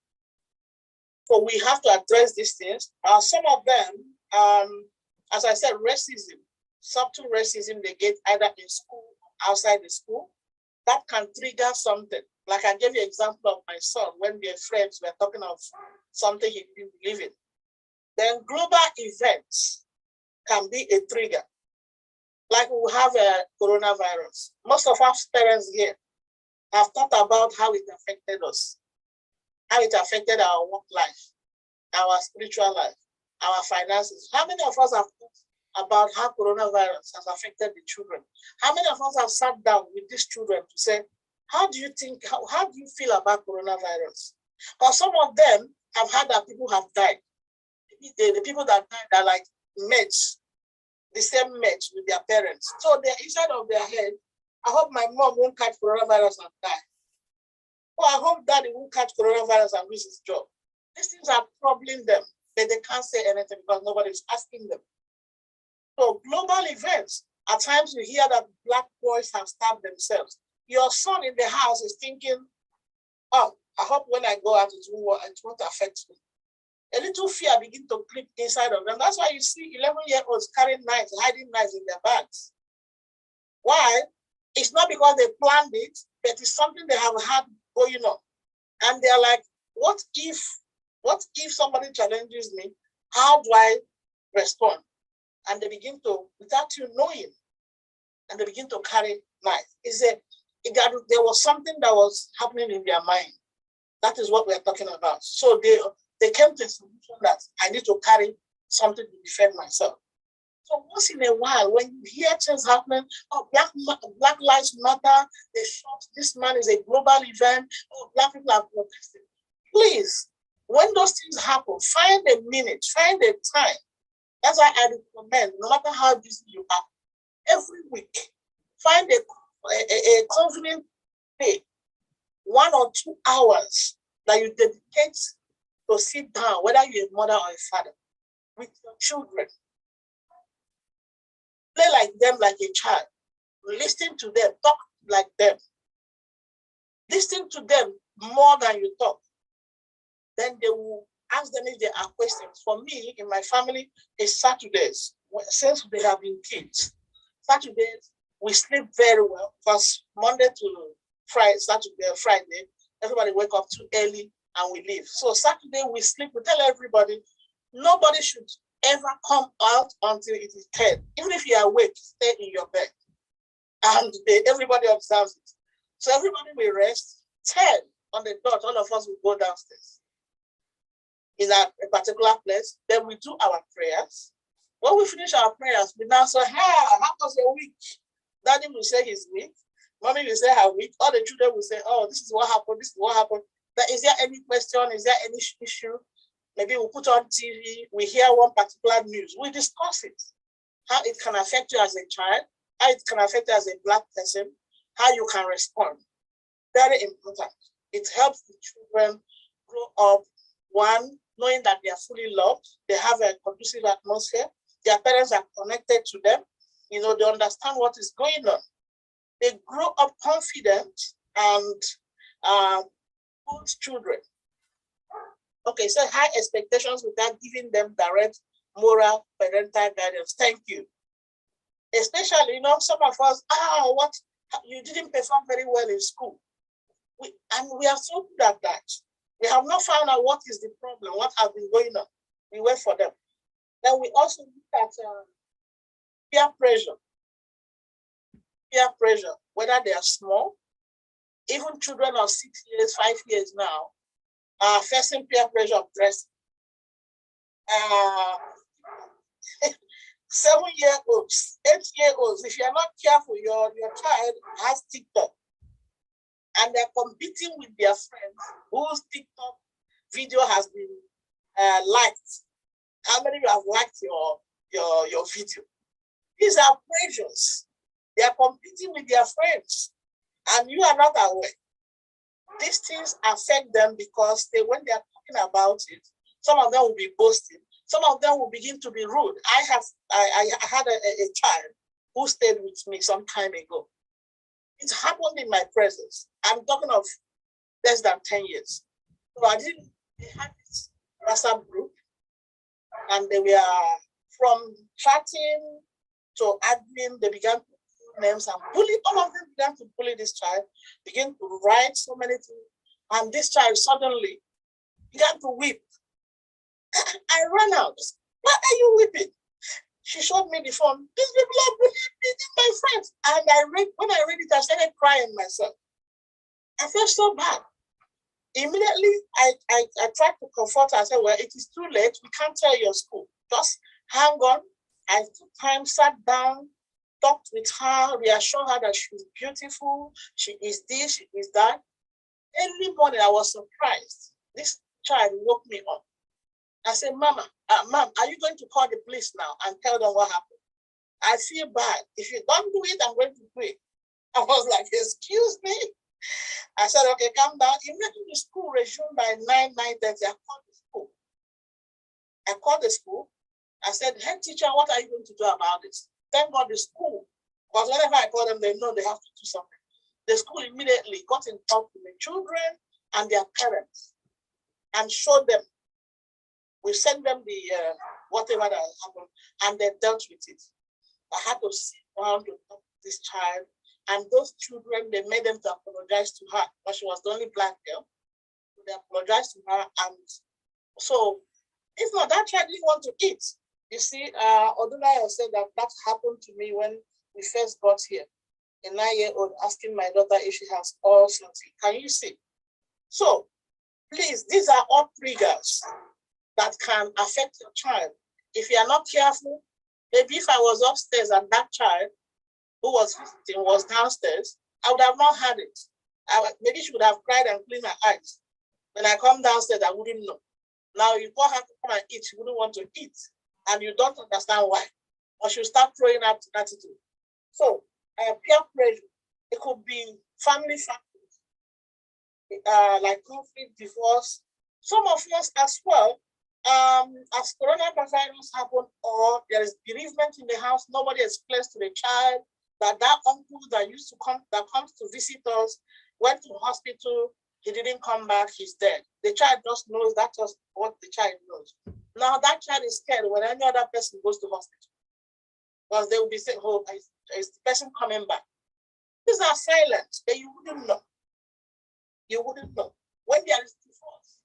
So we have to address these things. Some of them, as I said, racism, subtle racism they get either in school or outside the school. That can trigger something. Like I gave you an example of my son when their friends were talking of something he didn't believe in. Then global events can be a trigger. Like we have a coronavirus. Most of us parents here have thought about how it affected us, how it affected our work life, our spiritual life, our finances. How many of us have thought about how coronavirus has affected the children? How many of us have sat down with these children to say, how do you think, how do you feel about coronavirus? Because some of them have heard that people have died. The people that died are like mates, the same mates with their parents. So they're inside of their head, I hope my mom won't catch coronavirus and die. Or I hope daddy won't catch coronavirus and lose his job. These things are troubling them, but they can't say anything because nobody's asking them. So global events, at times you hear that Black boys have stabbed themselves. Your son in the house is thinking, oh, I hope when I go out it won't affect me. A little fear begins to creep inside of them. That's why you see 11-year-olds carrying knives, hiding knives in their bags. Why? It's not because they planned it, but it's something they have had going on. And they're like, what if somebody challenges me? How do I respond? And they begin to, without you knowing, and they begin to carry knives. There was something that was happening in their mind. That is what we're talking about. So they came to a solution that I need to carry something to defend myself. So once in a while, when you hear things happening, oh, Black Lives Matter, they shot, this man is a global event, oh, Black people are protesting. Please, when those things happen, find a minute, find a time. That's why I recommend, no matter how busy you are, every week, find a convenient day, 1 or 2 hours that you dedicate to sit down, whether you're a mother or a father, with your children. Play like them like a child. Listen to them, talk like them. Listen to them more than you talk. Then they will ask them if there are questions. For me, in my family, it's Saturdays. Since they have been kids, Saturdays, we sleep very well because Monday to Friday, Friday, everybody wake up too early and we leave. So Saturday, we sleep. We tell everybody, nobody should ever come out until it is 10. Even if you are awake, stay in your bed. And everybody observes it. So everybody will rest. 10 on the dot, all of us will go downstairs in a particular place. Then we do our prayers. When we finish our prayers, we now say, hey, how was your week? Daddy will say his week. Mommy will say her week. All the children will say, oh, this is what happened. This is what happened. But is there any question? Is there any issue? Maybe we'll put on TV. We hear one particular news. We discuss it. How it can affect you as a child. How it can affect you as a Black person. How you can respond. Very important. It helps the children grow up, one, knowing that they are fully loved. They have a conducive atmosphere. Their parents are connected to them. You know, they understand what is going on. They grow up confident and good children. Okay, so high expectations without giving them direct moral parental guidance. Thank you. Especially, you know, some of us, you didn't perform very well in school. We are so good at that. We have not found out what is the problem, what has been going on. We wait for them. Then we also look at peer pressure. Peer pressure, whether they are small, even children of 6 years, 5 years now, facing peer pressure of dressing. 7-year-olds, 8-year-olds, if you're not careful, your child has TikTok and they're competing with their friends whose TikTok video has been liked. How many of you have liked your video? These are pressures. They are competing with their friends and you are not aware. These things affect them because when they are talking about it, some of them will be boasting. Some of them will begin to be rude. I had a child who stayed with me some time ago. It happened in my presence. I'm talking of less than 10 years. So they had this WhatsApp group and they were from chatting to admin, they began to put names and bully. All of them began to bully this child, began to write so many things. And this child suddenly began to weep. I ran out. Why are you weeping? She showed me the phone. These people are beating my friends. And when I read it, I started crying myself. I felt so bad. Immediately, I tried to comfort her. I said, well, it is too late. We can't tell your school. Just hang on. I took time, sat down, talked with her, reassured her that she's beautiful. She is this, she is that. Early morning, I was surprised. This child woke me up. I said, Mom, are you going to call the police now and tell them what happened? I feel bad. If you don't do it, I'm going to do it. I was like, excuse me? I said, okay, calm down. Immediately the school resumed by 9:30. I called the school. I said, head teacher, what are you going to do about this? Thank God the school, because whenever I call them, they know they have to do something. The school immediately got in touch with the children and their parents and showed them. We sent them the whatever that happened, and they dealt with it. I had to sit down to talk to this child, and those children, they made them to apologize to her, because she was the only black girl. So they apologized to her, and so if not, that child didn't want to eat. You see, Odunaya said that happened to me when we first got here. A 9-year-old asking my daughter if she has all something. Can you see? So please, these are all triggers that can affect your child. If you are not careful, maybe if I was upstairs and that child who was visiting was downstairs, I would have not had it. Maybe she would have cried and cleaned her eyes. When I come downstairs, I wouldn't know. Now you call her to come and eat, she wouldn't want to eat. And you don't understand why. Or she'll start throwing out attitude. So peer pressure, it could be family factors, like conflict, divorce. Some of us as well, as coronavirus happened, or there is bereavement in the house, nobody explains to the child that uncle that used to come, that comes to visit us, went to the hospital, he didn't come back, he's dead. The child just knows, that's just what the child knows. Now that child is scared when any other person goes to hospital, because they will be saying, oh, is the person coming back? These are silent, but you wouldn't know. You wouldn't know. When there is divorce,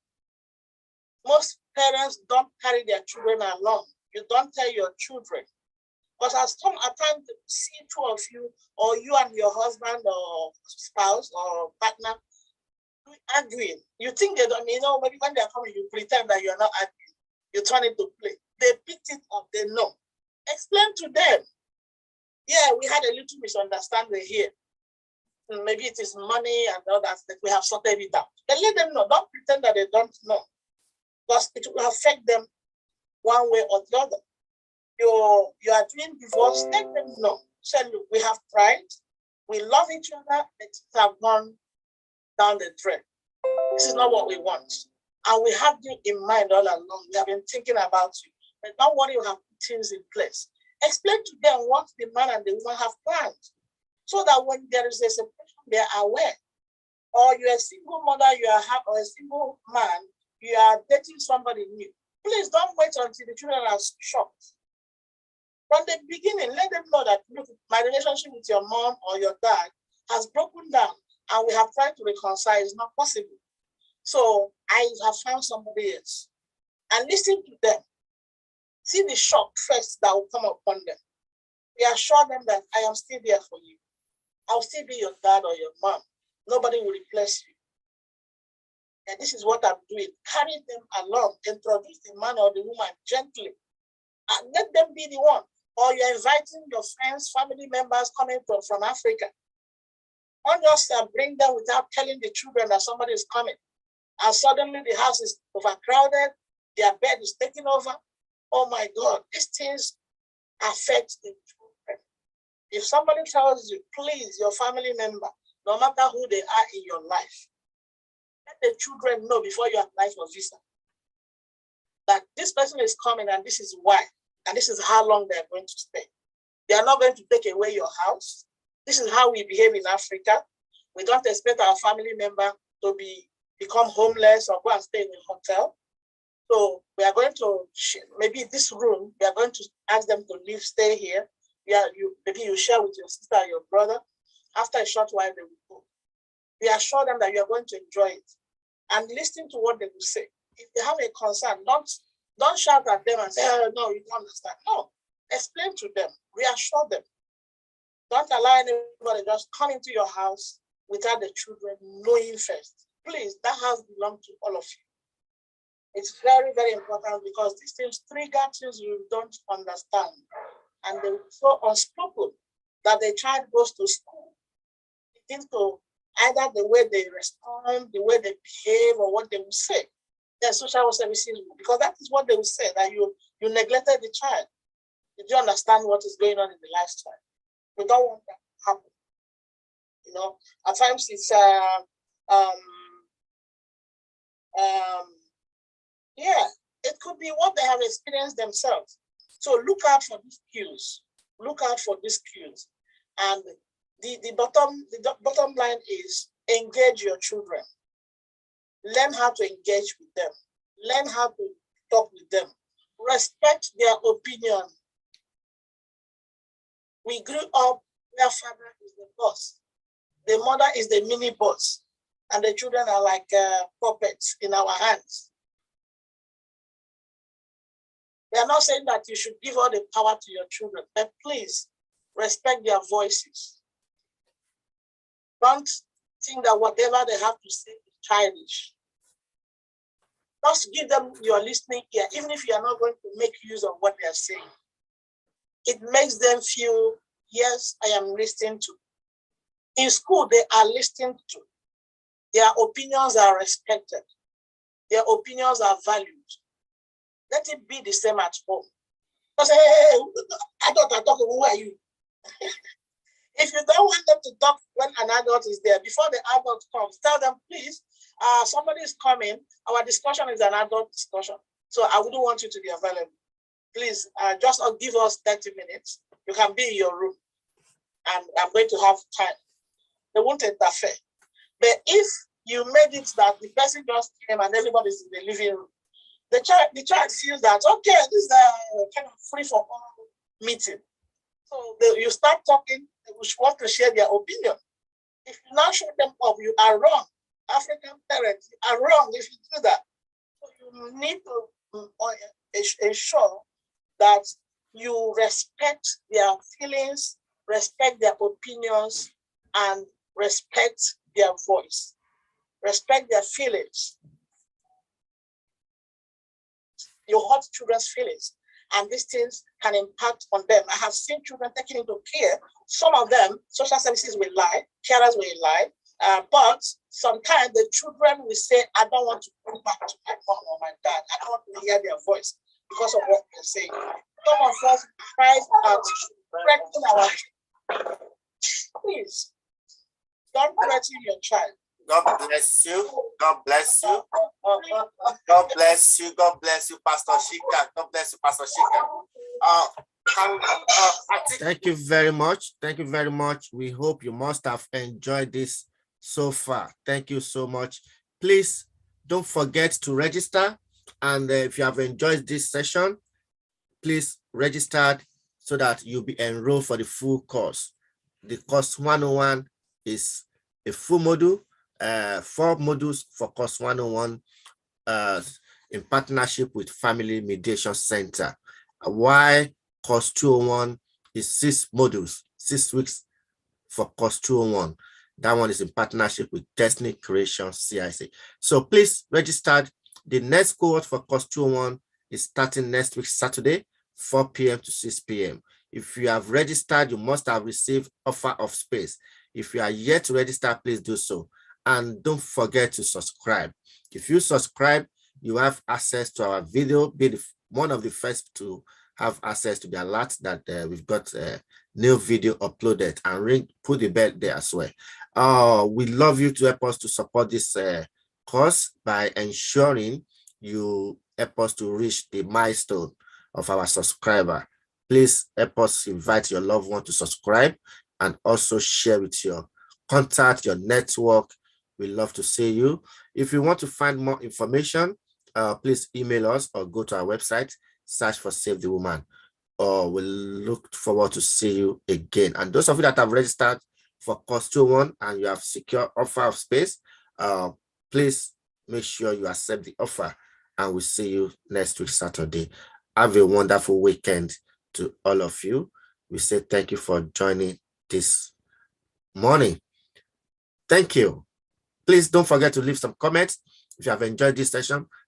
most parents don't carry their children along. You don't tell your children. But at times you see two of you, or you and your husband or spouse or partner arguing. You think they don't, maybe when they're coming, you pretend that you're not arguing. You turn it to play. They picked it up, they know. Explain to them. Yeah, we had a little misunderstanding here. Maybe it is money and all that we have sorted it out. Then let them know. Don't pretend that they don't know, because it will affect them one way or the other. You are doing divorce, let them know. Say, look, we have tried, we love each other, but it have gone down the drain. This is not what we want. And we have you in mind all along. We have been thinking about you. But don't worry, you have things in place. Explain to them what the man and the woman have planned, so that when there is a separation, they are aware. Or you're a single mother, or a single man, you are dating somebody new. Please don't wait until the children are shocked. From the beginning, let them know that, look, my relationship with your mom or your dad has broken down, and we have tried to reconcile. It's not possible. So I have found somebody else. And listen to them. See the shock first that will come upon them. Reassure them that I am still there for you. I'll still be your dad or your mom. Nobody will replace you. And this is what I'm doing. Carry them along, introduce the man or the woman gently, and let them be the one. Or you're inviting your friends, family members coming from Africa. Don't just bring them without telling the children that somebody is coming. And suddenly the house is overcrowded, their bed is taken over. Oh my God, these things affect the children. If somebody tells you, please, your family member, no matter who they are in your life, let the children know before you apply for visa that this person is coming and this is why, and this is how long they're going to stay. They are not going to take away your house. This is how we behave in Africa. We don't expect our family member to become homeless or go and stay in a hotel. So we are going to, maybe this room, we are going to ask them to live, stay here. Maybe you share with your sister or your brother. After a short while, they will go. We assure them that you are going to enjoy it and listen to what they will say. If they have a concern, don't shout at them and say, oh, no, you don't understand. No, explain to them, reassure them. Don't allow anybody just come into your house without the children knowing first. Please, that house belongs to all of you. It's very, very important because these things trigger things you don't understand. And they're so unspoken that the child goes to school. Begins to either the way they respond, the way they behave, or what they will say. Then social services, because that is what they will say, that you neglected the child. Did you understand what is going on in the lifestyle? We don't want that to happen. You know, at times it's yeah, it could be what they have experienced themselves. So look out for these cues. Look out for these cues. And the bottom line is engage your children. Learn how to engage with them. Learn how to talk with them. Respect their opinion. We grew up where father is the boss. The mother is the mini boss. And the children are like puppets in our hands. We are not saying that you should give all the power to your children, but please respect their voices. Don't think that whatever they have to say is childish. Just give them your listening ear, even if you are not going to make use of what they are saying. It makes them feel, yes, I am listening to. In school, they are listened to. Their opinions are respected. Their opinions are valued. Let it be the same at home. Don't say, hey, adult are talking, who are you? If you don't want them to talk when an adult is there, before the adult comes, tell them, please, somebody is coming. Our discussion is an adult discussion. So I wouldn't want you to be available. Please, just give us 30 minutes. You can be in your room. And I'm going to have time. They won't interfere. But if you made it that the person just came and everybody's in the living room, the child feels that, okay, this is a kind of free for all meeting. So you start talking, they will want to share their opinion. If you now show them up, you are wrong. African parents are wrong if you do that. So you need to ensure that you respect their feelings, respect their opinions, and respect their voice. Respect their feelings. You hurt children's feelings, and these things can impact on them. I have seen children taken into care. Some of them, social services will lie, carers will lie, but sometimes the children will say, I don't want to go back to my mom or my dad. I don't want to hear their voice because of what they're saying. Some of us cry out, threatening our children. Please, don't threaten your child.
God bless you. God bless you. God bless you. God bless you, Pastor Shika. God bless you, Pastor Shika. Thank you very much. Thank you very much. We hope you must have enjoyed this so far. Thank you so much. Please don't forget to register. And if you have enjoyed this session, please register so that you'll be enrolled for the full course. The course 101 is a full module. 4 modules for course 101 in partnership with Family Mediation Center. Why course 201 is 6 modules, 6 weeks for course 201. That one is in partnership with Destiny Creation CIC. So please register. The next cohort for course 201 is starting next week, Saturday, 4 p.m. to 6 p.m. If you have registered, you must have received offer of space. If you are yet to register, please do so. And don't forget to subscribe. If you subscribe, you have access to our video, be one of the first to have access to the alert that we've got a new video uploaded, and put the bell there as well. We love you to help us to support this course by ensuring you help us to reach the milestone of our subscriber. Please help us invite your loved one to subscribe and also share with your contact, your network. We love to see you. If you want to find more information, please email us or go to our website, search for Save the Woman. We'll look forward to see you again. And those of you that have registered for course 201 and you have secure offer of space, please make sure you accept the offer, and we'll see you next week, Saturday. Have a wonderful weekend to all of you. We say thank you for joining this morning. Thank you. Please don't forget to leave some comments. If you have enjoyed this session,